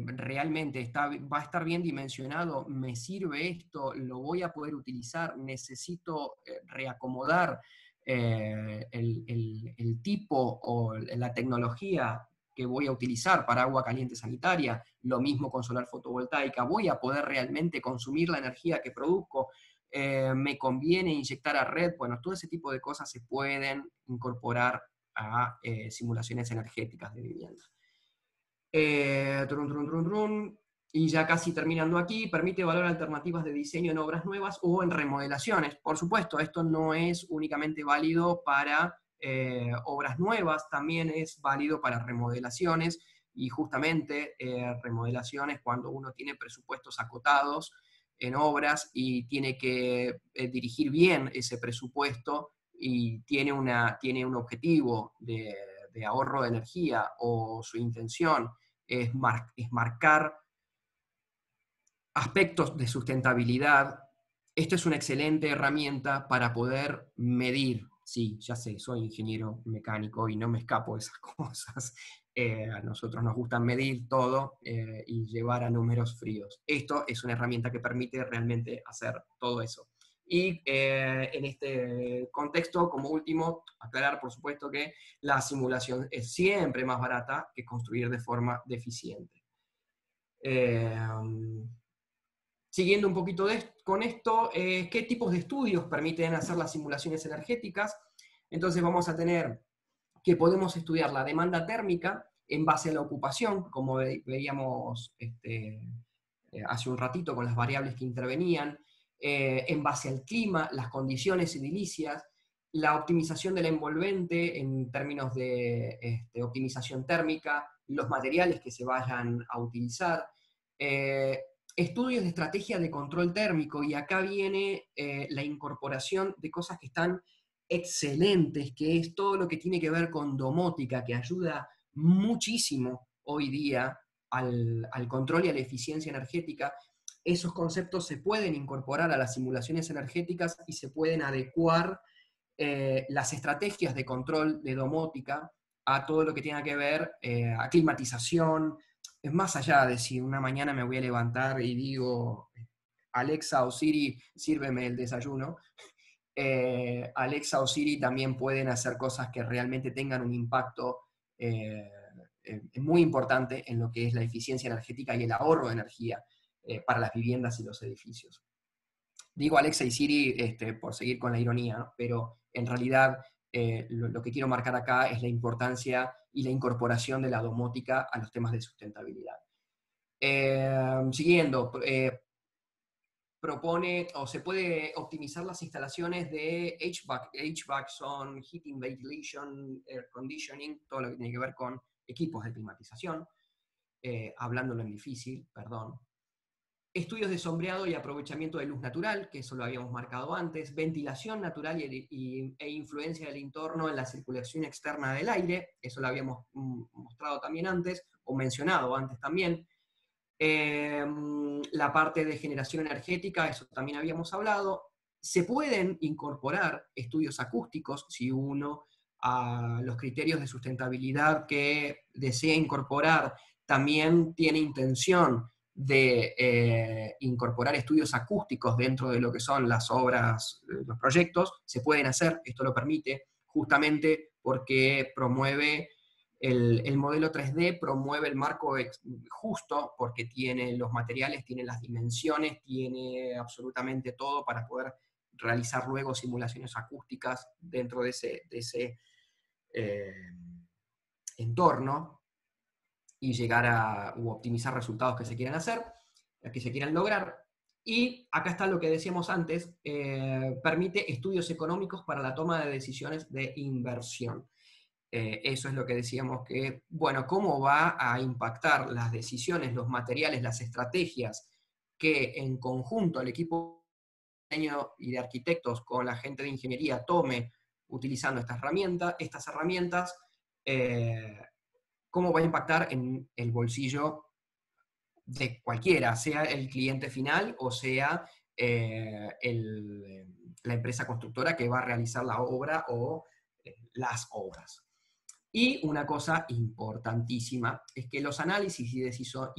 realmente va a estar bien dimensionado, me sirve esto, lo voy a poder utilizar, necesito reacomodar el tipo o la tecnología que voy a utilizar para agua caliente sanitaria, lo mismo con solar fotovoltaica, voy a poder realmente consumir la energía que produzco, me conviene inyectar a red. Bueno, todo ese tipo de cosas se pueden incorporar a simulaciones energéticas de vivienda. Y ya casi terminando aquí, permite evaluar alternativas de diseño en obras nuevas o en remodelaciones. Por supuesto, esto no es únicamente válido para obras nuevas, también es válido para remodelaciones, y justamente remodelaciones cuando uno tiene presupuestos acotados en obras y tiene que dirigir bien ese presupuesto, y tiene un objetivo de ahorro de energía, o su intención es marcar aspectos de sustentabilidad, esto es una excelente herramienta para poder medir. Sí, ya sé, soy ingeniero mecánico y no me escapo de esas cosas. A nosotros nos gusta medir todo y llevar a números fríos. Esto es una herramienta que permite realmente hacer todo eso. Y en este contexto, como último, aclarar, por supuesto, que la simulación es siempre más barata que construir de forma deficiente. Siguiendo un poquito con esto, ¿qué tipos de estudios permiten hacer las simulaciones energéticas? Entonces vamos a tener que podemos estudiar la demanda térmica en base a la ocupación, como veíamos hace un ratito con las variables que intervenían, en base al clima, las condiciones edilicias, la optimización del envolvente en términos de optimización térmica, los materiales que se vayan a utilizar, estudios de estrategia de control térmico, y acá viene la incorporación de cosas que están excelentes, que es todo lo que tiene que ver con domótica, que ayuda muchísimo hoy día al control y a la eficiencia energética. Esos conceptos se pueden incorporar a las simulaciones energéticas y se pueden adecuar las estrategias de control de domótica a todo lo que tenga que ver a climatización. Es más allá de si una mañana me voy a levantar y digo, Alexa o Siri, sírveme el desayuno. Alexa o Siri también pueden hacer cosas que realmente tengan un impacto muy importante en lo que es la eficiencia energética y el ahorro de energía para las viviendas y los edificios. Digo Alexa y Siri por seguir con la ironía, ¿no? Pero en realidad lo que quiero marcar acá es la importancia y la incorporación de la domótica a los temas de sustentabilidad. Siguiendo, propone o se puede optimizar las instalaciones de HVAC son Heating, Ventilation, Air Conditioning, todo lo que tiene que ver con equipos de climatización, hablándolo en difícil, perdón. Estudios de sombreado y aprovechamiento de luz natural, que eso lo habíamos marcado antes, ventilación natural e influencia del entorno en la circulación externa del aire, eso lo habíamos mostrado también antes, o mencionado antes también. La parte de generación energética, eso también habíamos hablado. Se pueden incorporar estudios acústicos si uno a los criterios de sustentabilidad que desea incorporar también tiene intención de incorporar estudios acústicos dentro de lo que son las obras, los proyectos, se pueden hacer, esto lo permite, justamente porque promueve el modelo 3D, promueve el marco justo, porque tiene los materiales, tiene las dimensiones, tiene absolutamente todo para poder realizar luego simulaciones acústicas dentro de ese entorno, y llegar a optimizar resultados que se quieran hacer, que se quieran lograr. Y acá está lo que decíamos antes, permite estudios económicos para la toma de decisiones de inversión. Eso es lo que decíamos que, bueno, ¿cómo va a impactar las decisiones, los materiales, las estrategias que en conjunto el equipo de diseño y de arquitectos con la gente de ingeniería tome utilizando estas herramientas, cómo va a impactar en el bolsillo de cualquiera, sea el cliente final o sea la empresa constructora que va a realizar la obra o las obras. Y una cosa importantísima es que los análisis y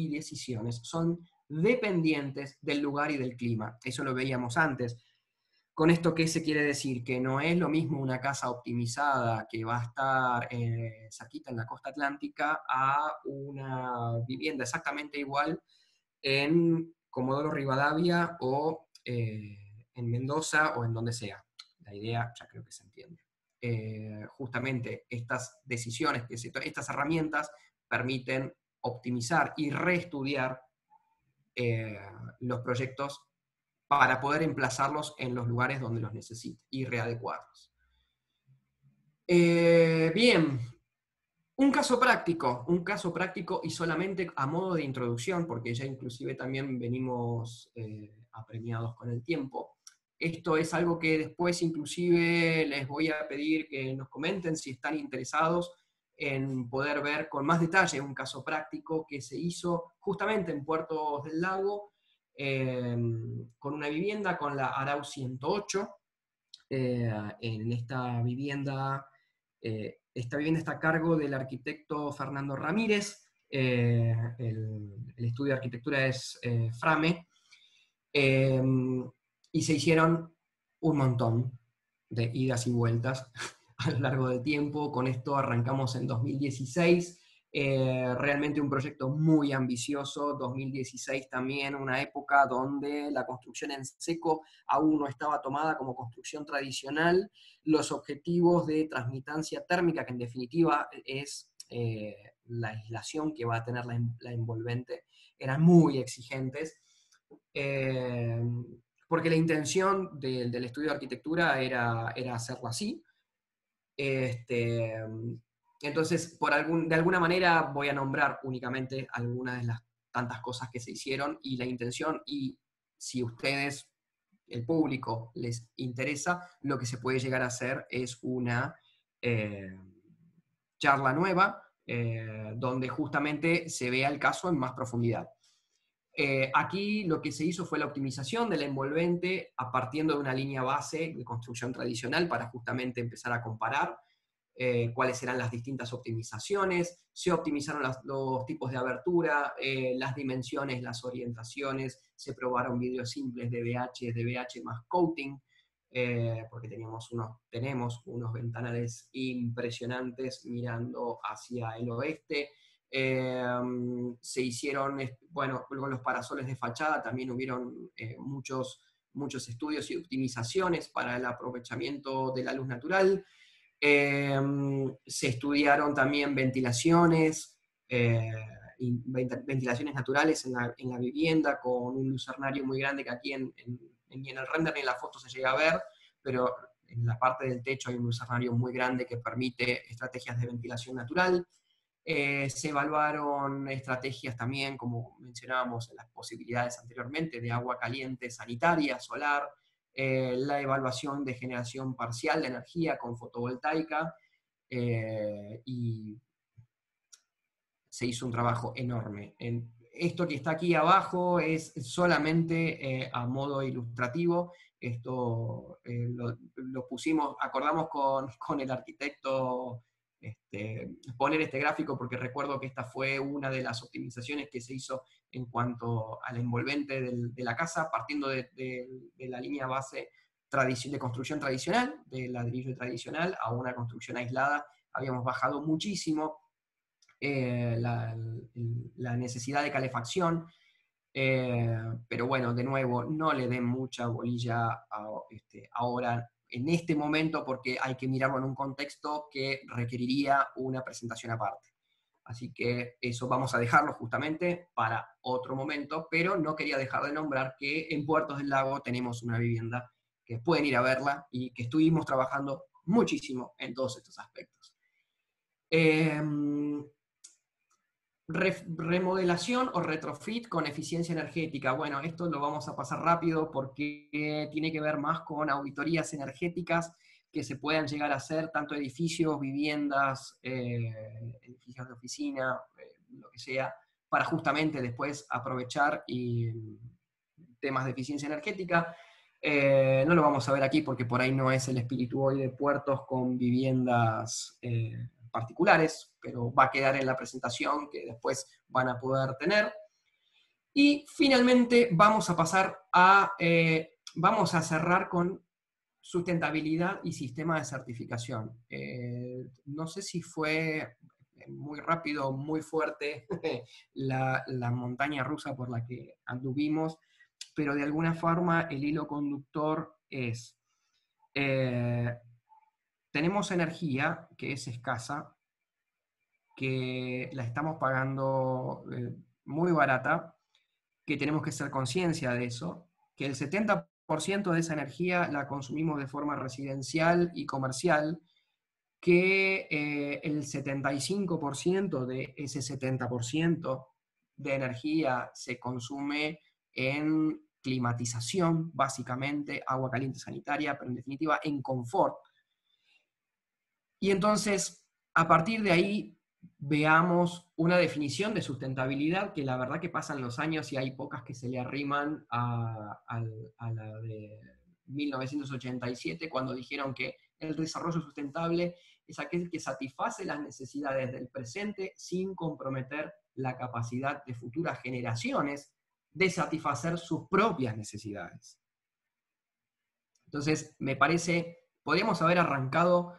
decisiones son dependientes del lugar y del clima. Eso lo veíamos antes. ¿Con esto qué se quiere decir? Que no es lo mismo una casa optimizada que va a estar cerquita en la costa atlántica a una vivienda exactamente igual en Comodoro Rivadavia o en Mendoza o en donde sea. La idea ya creo que se entiende. Justamente estas decisiones, estas herramientas permiten optimizar y reestudiar los proyectos para poder emplazarlos en los lugares donde los necesite y readecuarlos. Bien, un caso práctico y solamente a modo de introducción, porque ya inclusive también venimos apremiados con el tiempo. Esto es algo que después inclusive les voy a pedir que nos comenten si están interesados en poder ver con más detalle un caso práctico que se hizo justamente en Puertos del Lago, con una vivienda, con la Arau 108. En esta vivienda está a cargo del arquitecto Fernando Ramírez, el estudio de arquitectura es Frame, y se hicieron un montón de idas y vueltas a lo largo del tiempo. Con esto arrancamos en 2016, realmente un proyecto muy ambicioso. 2016 también, una época donde la construcción en seco aún no estaba tomada como construcción tradicional. Los objetivos de transmitancia térmica, que en definitiva es la aislación que va a tener la envolvente, eran muy exigentes. Porque la intención del estudio de arquitectura era hacerlo así. Entonces, de alguna manera voy a nombrar únicamente algunas de las tantas cosas que se hicieron y la intención, y si ustedes, el público, les interesa, lo que se puede llegar a hacer es una charla nueva, donde justamente se vea el caso en más profundidad. Aquí lo que se hizo fue la optimización de la envolvente partiendo de una línea base de construcción tradicional para justamente empezar a comparar. cuáles eran las distintas optimizaciones, se optimizaron los tipos de abertura, las dimensiones, las orientaciones, se probaron vídeos simples de VH más coating, porque tenemos unos ventanales impresionantes mirando hacia el oeste. Se hicieron, bueno, con los parasoles de fachada también hubieron muchos estudios y optimizaciones para el aprovechamiento de la luz natural. Se estudiaron también ventilaciones, ventilaciones naturales en la vivienda, con un lucernario muy grande que aquí ni en el render ni en la foto se llega a ver, pero en la parte del techo hay un lucernario muy grande que permite estrategias de ventilación natural. Se evaluaron estrategias también, como mencionábamos en las posibilidades anteriormente, de agua caliente sanitaria, solar, la evaluación de generación parcial de energía con fotovoltaica, y se hizo un trabajo enorme. Esto que está aquí abajo es solamente a modo ilustrativo. Esto lo pusimos, acordamos con el arquitecto poner este gráfico porque recuerdo que esta fue una de las optimizaciones que se hizo en cuanto al envolvente de la casa, partiendo de la línea base de construcción tradicional, del ladrillo tradicional, a una construcción aislada. Habíamos bajado muchísimo la necesidad de calefacción, pero bueno, de nuevo, no le den mucha bolilla ahora, en este momento, porque hay que mirarlo en un contexto que requeriría una presentación aparte. Así que eso vamos a dejarlo justamente para otro momento, pero no quería dejar de nombrar que en Puertos del Lago tenemos una vivienda que pueden ir a verla y que estuvimos trabajando muchísimo en todos estos aspectos. Remodelación o retrofit con eficiencia energética. Bueno, esto lo vamos a pasar rápido porque tiene que ver más con auditorías energéticas que se puedan llegar a hacer, tanto edificios, viviendas, edificios de oficina, lo que sea, para justamente después aprovechar temas de eficiencia energética. No lo vamos a ver aquí porque por ahí no es el espíritu hoy de puertos con viviendas particulares, pero va a quedar en la presentación que después van a poder tener. Y finalmente vamos a pasar vamos a cerrar con sustentabilidad y sistema de certificación. No sé si fue muy rápido, muy fuerte la montaña rusa por la que anduvimos, pero de alguna forma el hilo conductor es, tenemos energía que es escasa, que la estamos pagando muy barata, que tenemos que ser conciencia de eso, que el 70% de esa energía la consumimos de forma residencial y comercial, que el 75% de ese 70% de energía se consume en climatización, básicamente, agua caliente sanitaria, pero en definitiva en confort. Y entonces, a partir de ahí, veamos una definición de sustentabilidad que la verdad que pasan los años y hay pocas que se le arriman a la de 1987, cuando dijeron que el desarrollo sustentable es aquel que satisface las necesidades del presente sin comprometer la capacidad de futuras generaciones de satisfacer sus propias necesidades. Entonces, me parece, podríamos haber arrancado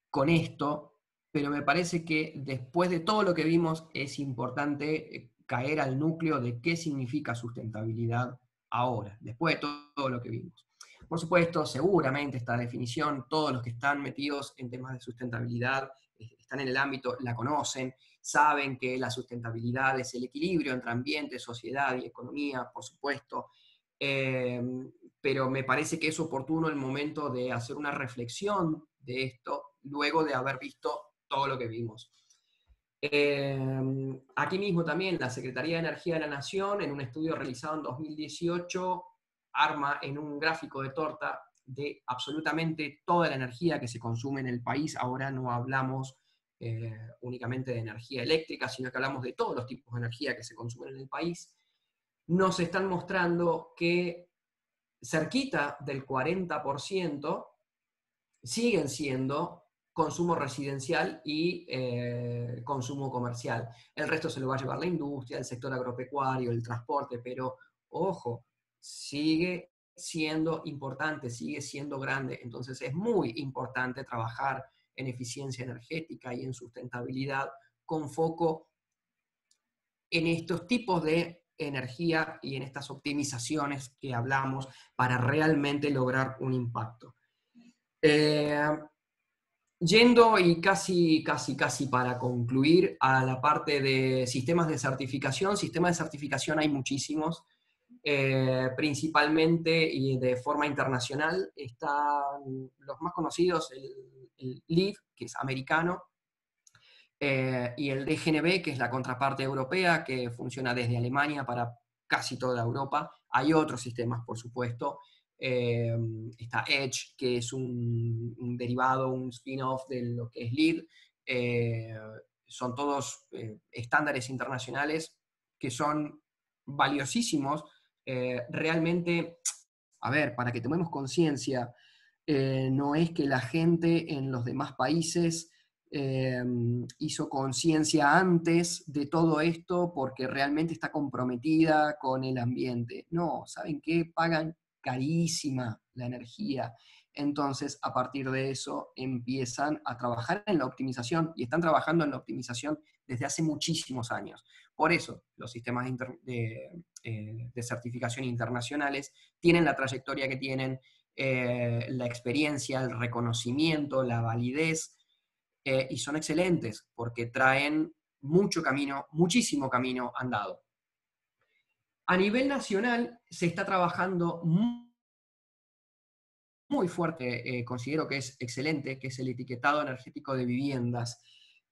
con esto, pero me parece que después de todo lo que vimos es importante caer al núcleo de qué significa sustentabilidad ahora, después de todo lo que vimos. Por supuesto, seguramente esta definición, todos los que están metidos en temas de sustentabilidad, están en el ámbito, la conocen, saben que la sustentabilidad es el equilibrio entre ambiente, sociedad y economía, por supuesto, pero me parece que es oportuno el momento de hacer una reflexión de esto, luego de haber visto todo lo que vimos. Aquí mismo también la Secretaría de Energía de la Nación, en un estudio realizado en 2018, arma en un gráfico de torta de absolutamente toda la energía que se consume en el país. Ahora no hablamos únicamente de energía eléctrica, sino que hablamos de todos los tipos de energía que se consumen en el país. Nos están mostrando que cerquita del 40% siguen siendo consumo residencial y consumo comercial. El resto se lo va a llevar la industria, el sector agropecuario, el transporte, pero ojo, sigue siendo importante, sigue siendo grande. Entonces es muy importante trabajar en eficiencia energética y en sustentabilidad con foco en estos tipos de energía y en estas optimizaciones que hablamos para realmente lograr un impacto. Yendo y casi para concluir a la parte de sistemas de certificación hay muchísimos, principalmente y de forma internacional. Están los más conocidos, el LEED, que es americano, y el DGNB, que es la contraparte europea, que funciona desde Alemania para casi toda Europa. Hay otros sistemas, por supuesto. Está Edge, que es un derivado, un spin-off de lo que es LEED. Son todos estándares internacionales que son valiosísimos. Realmente, a ver, para que tomemos conciencia, no es que la gente en los demás países hizo conciencia antes de todo esto porque realmente está comprometida con el ambiente. No, ¿saben qué? Pagan carísima la energía. Entonces, a partir de eso, empiezan a trabajar en la optimización y están trabajando en la optimización desde hace muchísimos años. Por eso, los sistemas de certificación internacionales tienen la trayectoria que tienen, la experiencia, el reconocimiento, la validez, y son excelentes porque traen mucho camino, muchísimo camino andado. A nivel nacional se está trabajando muy fuerte, considero que es excelente, que es el etiquetado energético de viviendas.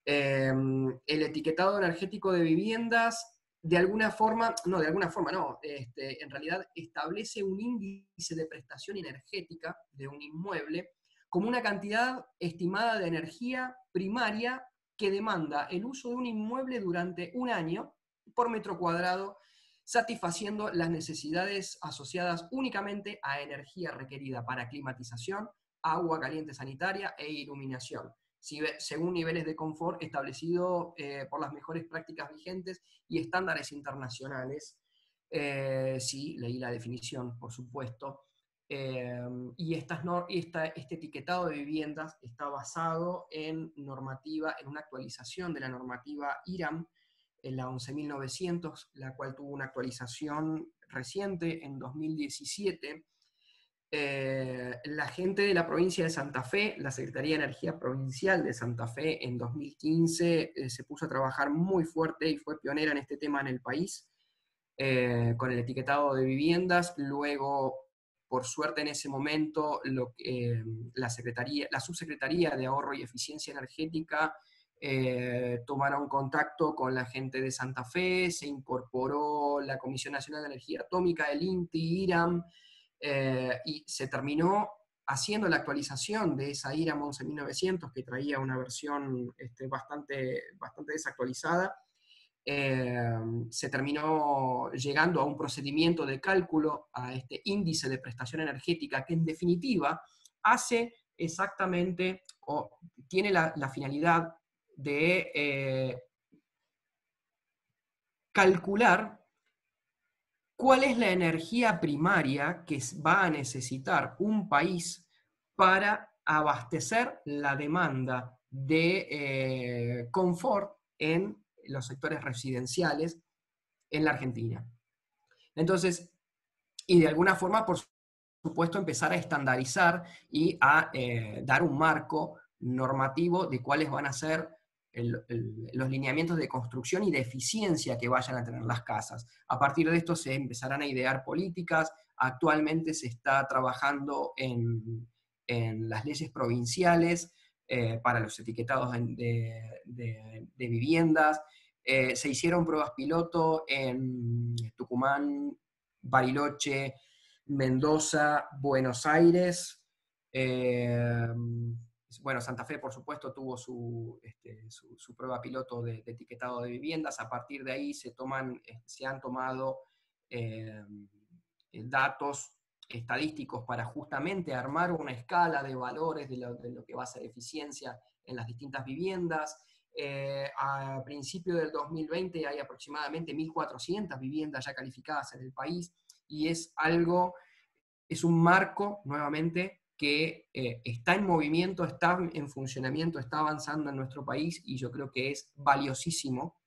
El etiquetado energético de viviendas, de alguna forma, no, en realidad establece un índice de prestación energética de un inmueble como una cantidad estimada de energía primaria que demanda el uso de un inmueble durante un año por metro cuadrado, satisfaciendo las necesidades asociadas únicamente a energía requerida para climatización, agua caliente sanitaria e iluminación, según niveles de confort establecidos por las mejores prácticas vigentes y estándares internacionales. Sí, leí la definición, por supuesto. Y este etiquetado de viviendas está basado en una actualización de la normativa IRAM, en la 11.900, la cual tuvo una actualización reciente en 2017. La gente de la provincia de Santa Fe, la Secretaría de Energía Provincial de Santa Fe, en 2015 se puso a trabajar muy fuerte y fue pionera en este tema en el país, con el etiquetado de viviendas. Luego, por suerte en ese momento, la Subsecretaría de Ahorro y Eficiencia Energética tomaron contacto con la gente de Santa Fe, se incorporó la Comisión Nacional de Energía Atómica, el INTI, IRAM, y se terminó haciendo la actualización de esa IRAM 11.900, que traía una versión bastante desactualizada. Se terminó llegando a un procedimiento de cálculo, a este índice de prestación energética, que en definitiva hace exactamente, o tiene la finalidad de calcular cuál es la energía primaria que va a necesitar un país para abastecer la demanda de confort en los sectores residenciales en la Argentina. Entonces, y de alguna forma, por supuesto, empezar a estandarizar y a dar un marco normativo de cuáles van a ser los lineamientos de construcción y de eficiencia que vayan a tener las casas. A partir de esto se empezarán a idear políticas. Actualmente se está trabajando en las leyes provinciales para los etiquetados de viviendas. Se hicieron pruebas piloto en Tucumán, Bariloche, Mendoza, Buenos Aires. Bueno, Santa Fe, por supuesto, tuvo su prueba piloto de etiquetado de viviendas. A partir de ahí se han tomado datos estadísticos para justamente armar una escala de valores de lo que va a ser eficiencia en las distintas viviendas. A principio del 2020 hay aproximadamente 1.400 viviendas ya calificadas en el país, y es un marco, nuevamente, que está en movimiento, está en funcionamiento, está avanzando en nuestro país, y yo creo que es valiosísimo,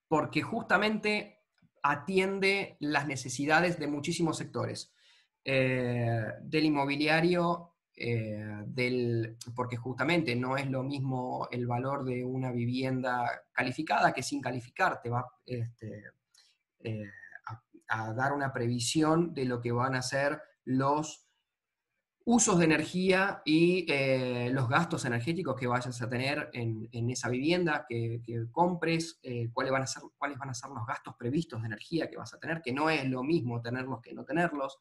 porque justamente atiende las necesidades de muchísimos sectores, del inmobiliario, porque justamente no es lo mismo el valor de una vivienda calificada que sin calificar. Te va eh, a dar una previsión de lo que van a ser los usos de energía y los gastos energéticos que vayas a tener en esa vivienda que compres, cuáles van a ser los gastos previstos de energía que vas a tener, que no es lo mismo tenerlos que no tenerlos.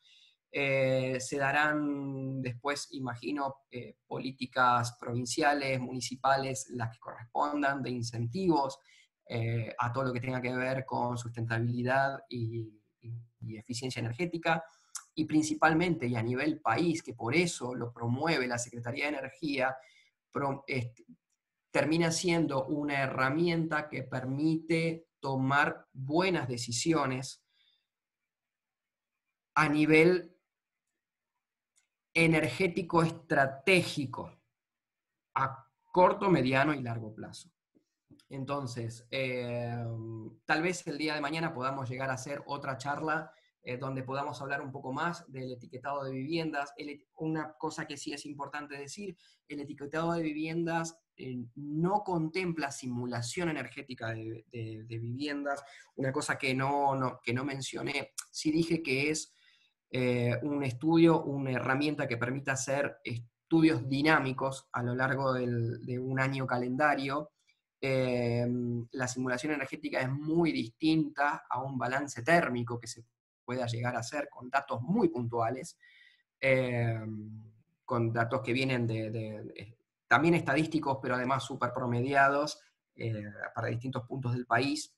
Se darán después, imagino, políticas provinciales, municipales, las que correspondan, de incentivos a todo lo que tenga que ver con sustentabilidad y eficiencia energética. Y principalmente, y a nivel país, que por eso lo promueve la Secretaría de Energía, termina siendo una herramienta que permite tomar buenas decisiones a nivel energético estratégico, a corto, mediano y largo plazo. Entonces, tal vez el día de mañana podamos llegar a hacer otra charla donde podamos hablar un poco más del etiquetado de viviendas. Una cosa que sí es importante decir: el etiquetado de viviendas no contempla simulación energética de viviendas. Una cosa que no mencioné, sí dije que es un estudio, una herramienta que permite hacer estudios dinámicos a lo largo de un año calendario. La simulación energética es muy distinta a un balance térmico que se pueda llegar a hacer con datos muy puntuales, con datos que vienen también estadísticos, pero además súper promediados para distintos puntos del país,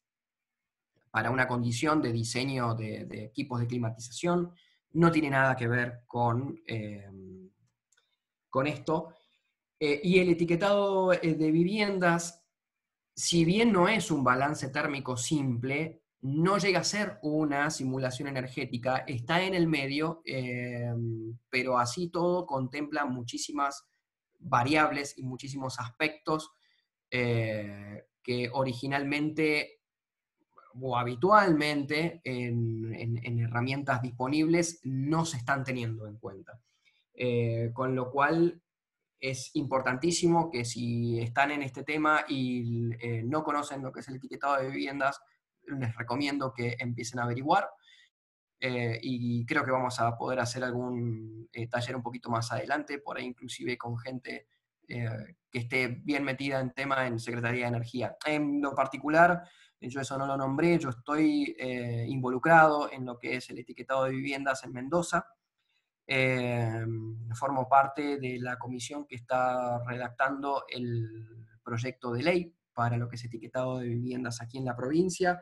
para una condición de diseño de equipos de climatización. No tiene nada que ver con esto. Y el etiquetado de viviendas, si bien no es un balance térmico simple, no llega a ser una simulación energética, está en el medio, pero así todo contempla muchísimas variables y muchísimos aspectos que originalmente o habitualmente en herramientas disponibles no se están teniendo en cuenta. Con lo cual es importantísimo que, si están en este tema y no conocen lo que es el etiquetado de viviendas, les recomiendo que empiecen a averiguar, y creo que vamos a poder hacer algún taller un poquito más adelante, por ahí inclusive con gente que esté bien metida en tema en Secretaría de Energía. En lo particular, yo eso no lo nombré, yo estoy involucrado en lo que es el etiquetado de viviendas en Mendoza. Formo parte de la comisión que está redactando el proyecto de ley para lo que es etiquetado de viviendas aquí en la provincia,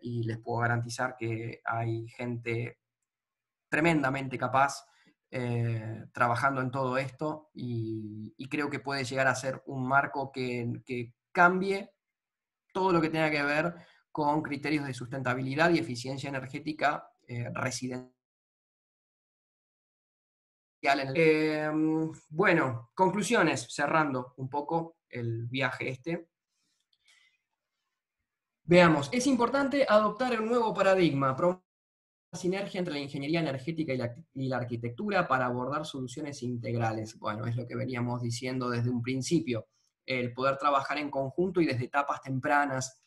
y les puedo garantizar que hay gente tremendamente capaz trabajando en todo esto, y creo que puede llegar a ser un marco que cambie todo lo que tenga que ver con criterios de sustentabilidad y eficiencia energética residencial. Bueno, conclusiones, cerrando un poco el viaje este. Veamos, es importante adoptar un nuevo paradigma, promover la sinergia entre la ingeniería energética y la arquitectura para abordar soluciones integrales. Bueno, es lo que veníamos diciendo desde un principio, el poder trabajar en conjunto y desde etapas tempranas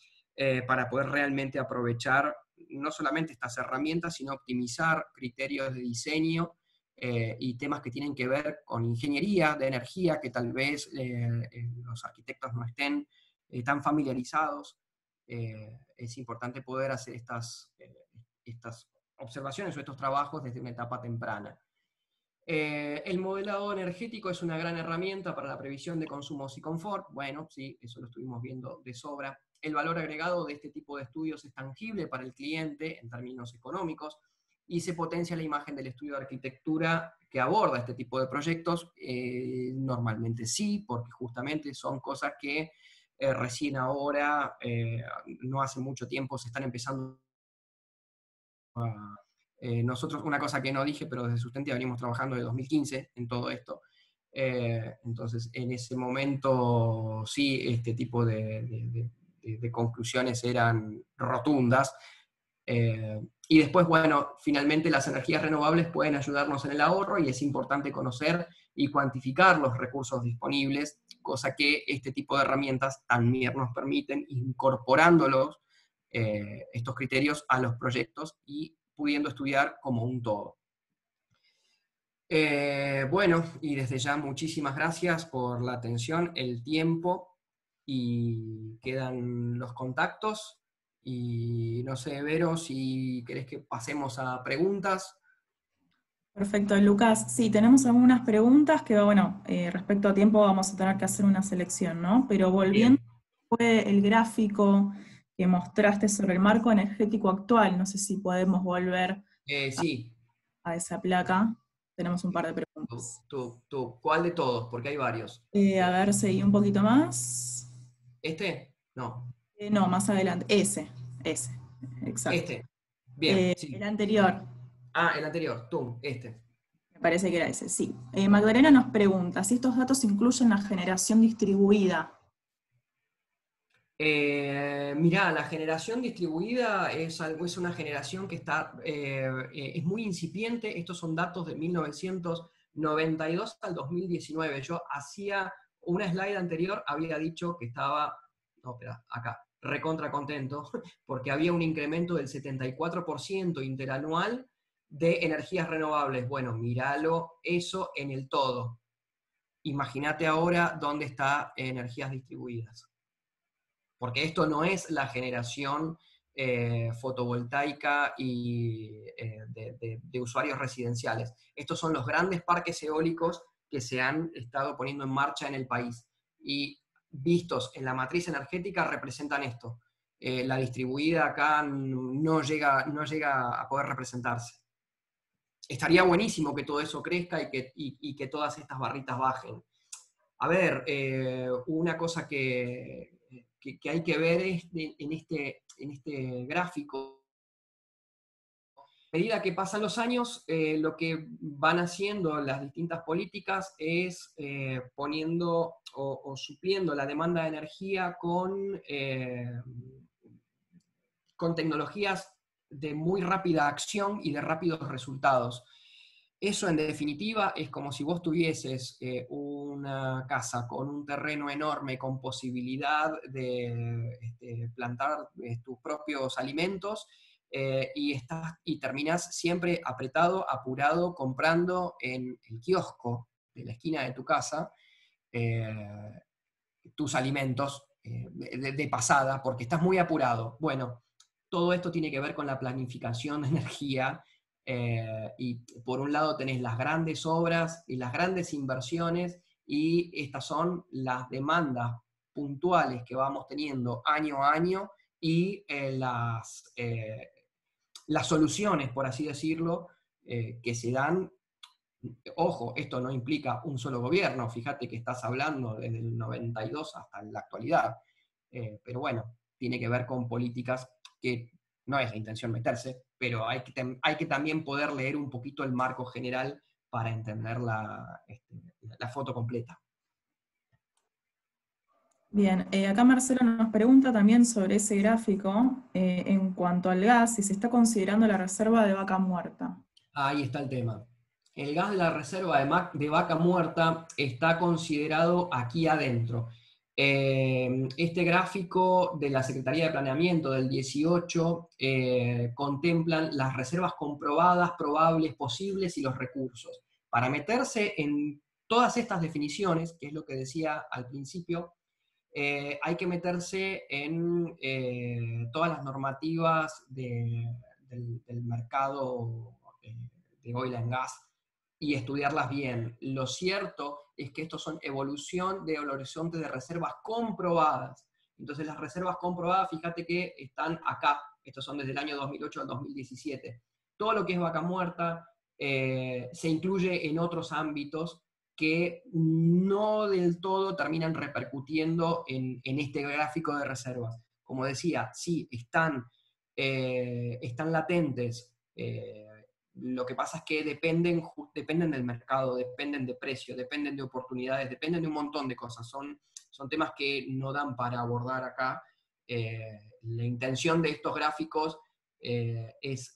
para poder realmente aprovechar no solamente estas herramientas, sino optimizar criterios de diseño y temas que tienen que ver con ingeniería de energía, que tal vez los arquitectos no estén tan familiarizados. Es importante poder hacer estas observaciones o estos trabajos desde una etapa temprana. El modelado energético es una gran herramienta para la previsión de consumos y confort. Bueno, sí, eso lo estuvimos viendo de sobra el valor agregado de este tipo de estudios es tangible para el cliente en términos económicos, y se potencia la imagen del estudio de arquitectura que aborda este tipo de proyectos. Normalmente sí, porque justamente son cosas que recién ahora, no hace mucho tiempo, se están empezando a... nosotros, una cosa que no dije, pero desde Sustentia venimos trabajando desde 2015 en todo esto. Entonces, en ese momento sí, este tipo de conclusiones eran rotundas. Y después, bueno, finalmente las energías renovables pueden ayudarnos en el ahorro, y es importante conocer y cuantificar los recursos disponibles, cosa que este tipo de herramientas también nos permiten, incorporándolos, estos criterios, a los proyectos y pudiendo estudiar como un todo. Bueno, y desde ya muchísimas gracias por la atención, el tiempo, y quedan los contactos. Y no sé, Vero, si querés que pasemos a preguntas. Perfecto, Lucas. Sí, tenemos algunas preguntas que, bueno, respecto a tiempo vamos a tener que hacer una selección, ¿no? Pero volviendo, Bien. fue el gráfico que mostraste sobre el marco energético actual. No sé si podemos volver Sí. a esa placa. Tenemos un par de preguntas. ¿Cuál de todos? Porque hay varios. A ver, seguí un poquito más. ¿Este? No. No, más adelante. Ese, exacto. Este. Bien, El sí. anterior, Ah, el anterior. Este. me parece que era ese, sí. Magdalena nos pregunta si estos datos incluyen la generación distribuida. Mirá, la generación distribuida es una generación que está, es muy incipiente. Estos son datos de 1992 al 2019. Yo hacía una slide anterior, había dicho que estaba, no, espera, acá, recontra contento, porque había un incremento del 74% interanual de energías renovables. Bueno, míralo eso en el todo. Imagínate ahora dónde está energías distribuidas. Porque esto no es la generación fotovoltaica y de usuarios residenciales. Estos son los grandes parques eólicos que se han estado poniendo en marcha en el país. Y vistos en la matriz energética representan esto. La distribuida acá no llega a poder representarse. Estaría buenísimo que todo eso crezca y que todas estas barritas bajen. A ver, una cosa que hay que ver es en este gráfico. A medida que pasan los años, lo que van haciendo las distintas políticas es poniendo o supliendo la demanda de energía con tecnologías de muy rápida acción y de rápidos resultados. Eso, en definitiva, es como si vos tuvieses una casa con un terreno enorme, con posibilidad de plantar tus propios alimentos, y terminás siempre apretado, apurado, comprando en el kiosco de la esquina de tu casa eh, tus alimentos de pasada, porque estás muy apurado. Bueno, todo esto tiene que ver con la planificación de energía. Y por un lado tenés las grandes obras y las grandes inversiones, y estas son las demandas puntuales que vamos teniendo año a año, y las soluciones, por así decirlo, que se dan. Ojo, esto no implica un solo gobierno, fíjate que estás hablando desde el 92 hasta la actualidad. Pero bueno, tiene que ver con políticas que no es la intención meterse, pero hay que también poder leer un poquito el marco general para entender la foto completa. Bien, acá Marcelo nos pregunta también sobre ese gráfico en cuanto al gas, si se está considerando la reserva de vaca muerta. Ahí está el tema. El gas de la reserva de vaca muerta está considerado aquí adentro. Este gráfico de la Secretaría de Planeamiento del 18 contemplan las reservas comprobadas, probables, posibles y los recursos. Para meterse en todas estas definiciones, que es lo que decía al principio, hay que meterse en todas las normativas del mercado de oil and gas y estudiarlas bien. Lo cierto es que estos son evolución de horizontes de reservas comprobadas. Entonces las reservas comprobadas, fíjate que están acá, estos son desde el año 2008 al 2017. Todo lo que es vaca muerta se incluye en otros ámbitos que no del todo terminan repercutiendo en este gráfico de reservas. Como decía, sí, están latentes. Lo que pasa es que dependen del mercado, dependen de precio, dependen de oportunidades, dependen de un montón de cosas. Son temas que no dan para abordar acá. La intención de estos gráficos es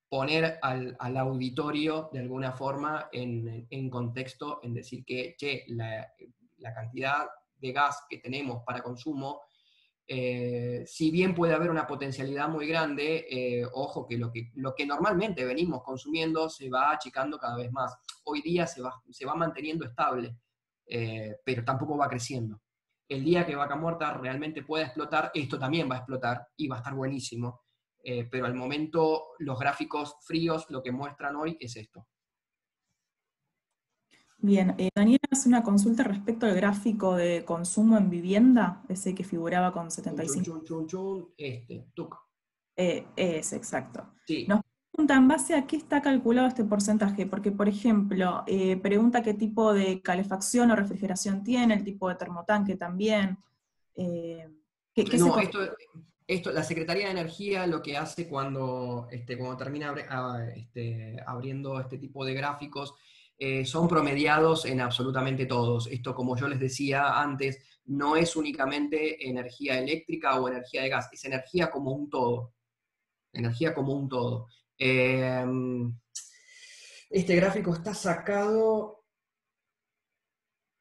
poner al auditorio de alguna forma en contexto, en decir que la cantidad de gas que tenemos para consumo, si bien puede haber una potencialidad muy grande, ojo que lo que normalmente venimos consumiendo se va achicando cada vez más. Hoy día se va manteniendo estable, pero tampoco va creciendo. El día que Vaca Muerta realmente pueda explotar, esto también va a explotar y va a estar buenísimo. Pero al momento los gráficos fríos lo que muestran hoy es esto. Bien, Daniela hace una consulta respecto al gráfico de consumo en vivienda, ese que figuraba con 75. Tuc. Es exacto. Sí. Nos pregunta en base a qué está calculado este porcentaje, porque por ejemplo, pregunta qué tipo de calefacción o refrigeración tiene, el tipo de termotanque también. No, esto, la Secretaría de Energía lo que hace cuando termina abriendo este tipo de gráficos, son promediados en absolutamente todos. Esto, como yo les decía antes, no es únicamente energía eléctrica o energía de gas, es energía como un todo. Energía como un todo. Este gráfico está sacado,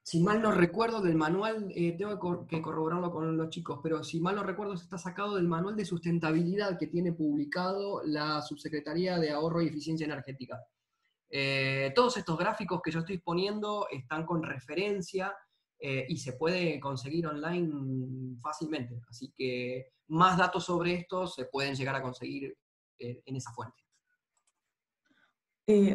si mal no recuerdo, del manual, tengo que corroborarlo con los chicos, pero si mal no recuerdo, está sacado del manual de sustentabilidad que tiene publicado la Subsecretaría de Ahorro y Eficiencia Energética. Todos estos gráficos que yo estoy poniendo están con referencia y se puede conseguir online fácilmente. Así que más datos sobre esto se pueden llegar a conseguir en esa fuente.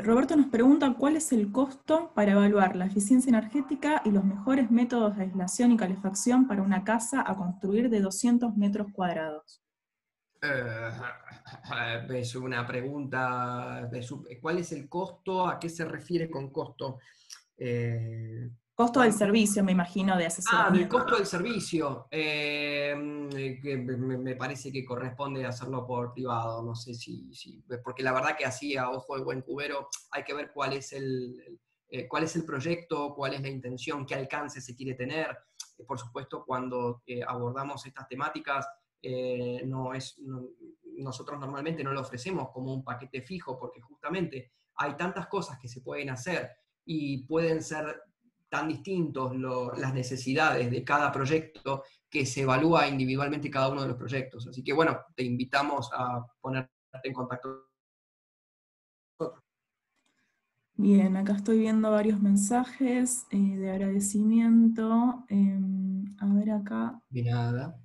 Roberto nos pregunta cuál es el costo para evaluar la eficiencia energética y los mejores métodos de aislación y calefacción para una casa a construir de 200 metros cuadrados. Es una pregunta, ¿cuál es el costo? ¿A qué se refiere con costo? Costo del servicio, me imagino, de asesoramiento. Del costo del servicio, que me parece que corresponde hacerlo por privado, no sé si porque la verdad que así a ojo de buen cubero hay que ver cuál es el proyecto, cuál es la intención, qué alcance se quiere tener. Por supuesto, cuando abordamos estas temáticas, nosotros normalmente no lo ofrecemos como un paquete fijo, porque justamente hay tantas cosas que se pueden hacer y pueden ser tan distintos las necesidades de cada proyecto que se evalúa individualmente cada uno de los proyectos. Así que bueno, te invitamos a ponerte en contacto. Bien, acá estoy viendo varios mensajes de agradecimiento. A ver acá. De nada.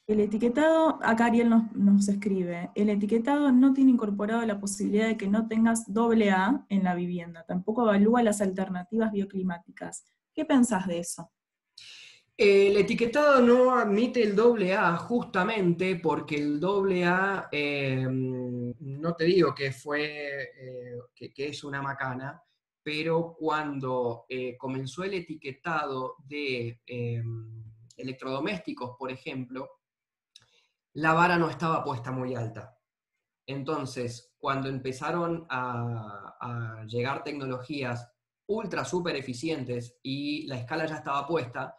El etiquetado, acá Ariel nos escribe, el etiquetado no tiene incorporado la posibilidad de que no tengas AA en la vivienda, tampoco evalúa las alternativas bioclimáticas. ¿Qué pensás de eso? El etiquetado no admite el AA justamente porque el AA, no te digo que que es una macana, pero cuando comenzó el etiquetado de electrodomésticos, por ejemplo, la vara no estaba puesta muy alta. Entonces, cuando empezaron a llegar tecnologías ultra súper eficientes y la escala ya estaba puesta,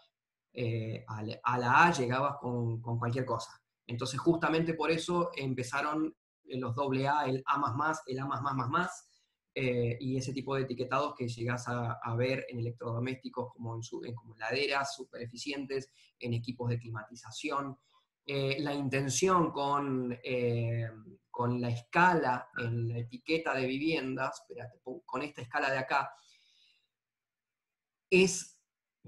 a la A llegabas con cualquier cosa. Entonces, justamente por eso empezaron los AA, el A++, el A++++, y ese tipo de etiquetados que llegás a ver en electrodomésticos como como heladeras súper eficientes, en equipos de climatización. La intención con la escala en la etiqueta de viviendas, espérate, con esta escala de acá, es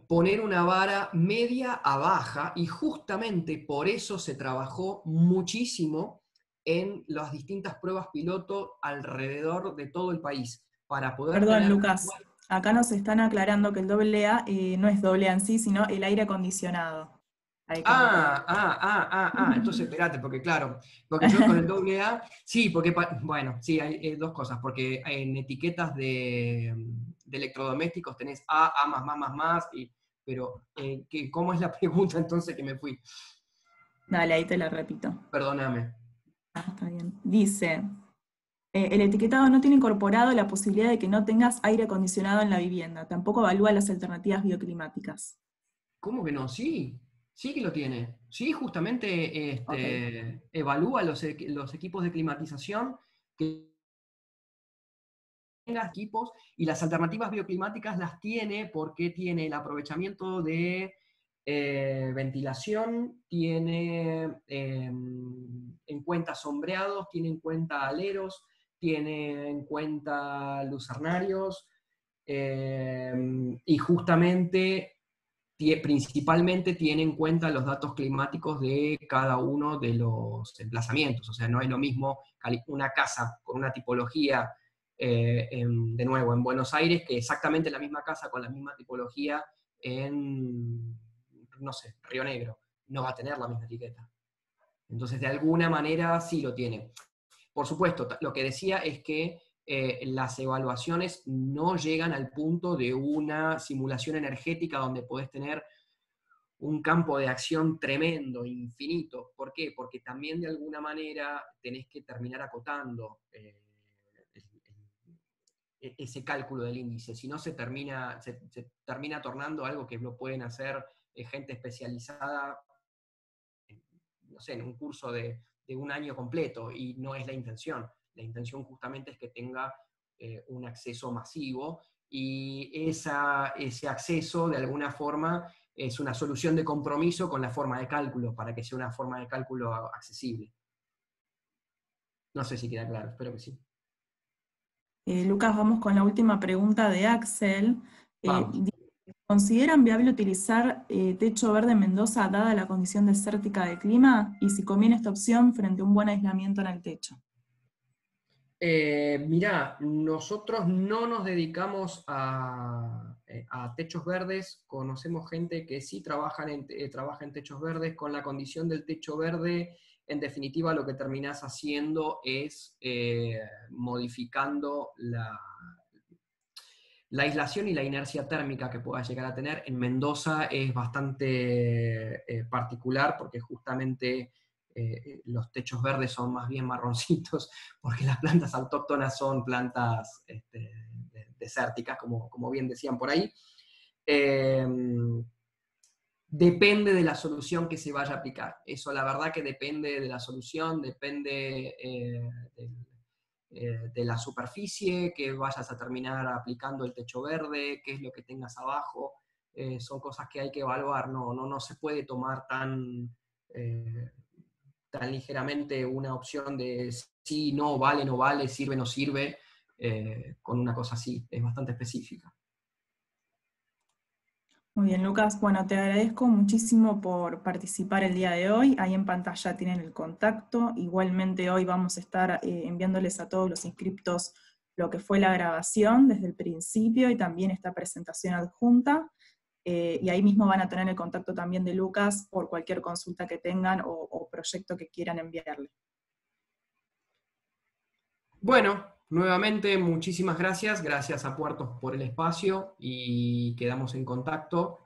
poner una vara media a baja, y justamente por eso se trabajó muchísimo en las distintas pruebas piloto alrededor de todo el país, para poder Perdón, tener... Lucas, acá nos están aclarando que el AA no es AA en sí, sino el aire acondicionado. Ahí con el doble. Entonces espérate, porque claro, porque yo con el doble A, sí, porque, bueno, sí, hay dos cosas, porque en etiquetas de electrodomésticos tenés A más, pero ¿cómo es la pregunta entonces que me fui? Dale, ahí te la repito. Perdóname. Ah, está bien. Dice, el etiquetado no tiene incorporado la posibilidad de que no tengas aire acondicionado en la vivienda. Tampoco evalúa las alternativas bioclimáticas. ¿Cómo que no? Sí, sí que lo tiene. Sí, justamente Ok. evalúa los equipos de climatización que tenga equipos y las alternativas bioclimáticas las tiene porque tiene el aprovechamiento de ventilación, tiene en cuenta sombreados, tiene en cuenta aleros, tiene en cuenta lucernarios, y justamente principalmente tiene en cuenta los datos climáticos de cada uno de los emplazamientos. O sea, no es lo mismo una casa con una tipología, de nuevo, en Buenos Aires, que exactamente la misma casa con la misma tipología en, no sé, Río Negro. No va a tener la misma etiqueta. Entonces, de alguna manera sí lo tiene. Por supuesto, lo que decía es que las evaluaciones no llegan al punto de una simulación energética donde podés tener un campo de acción tremendo, infinito. ¿Por qué? Porque también de alguna manera tenés que terminar acotando ese cálculo del índice. Si no, se termina tornando algo que lo pueden hacer gente especializada, no sé, en un curso de un año completo, y no es la intención. La intención justamente es que tenga un acceso masivo, y ese acceso de alguna forma es una solución de compromiso con la forma de cálculo, para que sea una forma de cálculo accesible. No sé si queda claro, espero que sí. Lucas, vamos con la última pregunta de Axel. Vamos. ¿Consideran viable utilizar techo verde en Mendoza dada la condición desértica del clima? Y si conviene esta opción frente a un buen aislamiento en el techo. Mirá, nosotros no nos dedicamos a techos verdes. Conocemos gente que sí trabaja en techos verdes. Con la condición del techo verde, en definitiva lo que terminás haciendo es modificando la aislación y la inercia térmica que pueda llegar a tener. En Mendoza es bastante particular, porque justamente los techos verdes son más bien marroncitos, porque las plantas autóctonas son plantas desérticas, como bien decían por ahí. Eh, Depende de la solución que se vaya a aplicar. Eso, la verdad, que depende de la solución, depende de la superficie que vayas a terminar aplicando el techo verde, qué es lo que tengas abajo. Son cosas que hay que evaluar. No se puede tomar tan ligeramente una opción de sí, no, vale, no vale, sirve, no sirve, con una cosa así. Es bastante específica. Muy bien, Lucas. Bueno, te agradezco muchísimo por participar el día de hoy. Ahí en pantalla tienen el contacto. Igualmente hoy vamos a estar enviándoles a todos los inscriptos lo que fue la grabación desde el principio y también esta presentación adjunta. Y ahí mismo van a tener el contacto también de Lucas por cualquier consulta que tengan o proyecto que quieran enviarle. Bueno, nuevamente muchísimas gracias a Puertos por el espacio, y quedamos en contacto.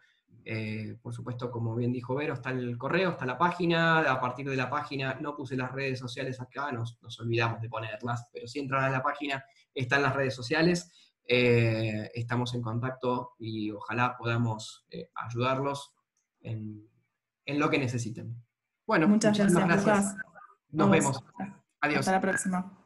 Por supuesto, como bien dijo Vero, está el correo, está la página. A partir de la página, no puse las redes sociales acá, nos olvidamos de ponerlas, pero si entran a la página están las redes sociales. Estamos en contacto y ojalá podamos ayudarlos en lo que necesiten. Bueno, Muchas muchísimas gracias, gracias. Lucas. A Nos vos. vemos. Hasta Adiós. la próxima.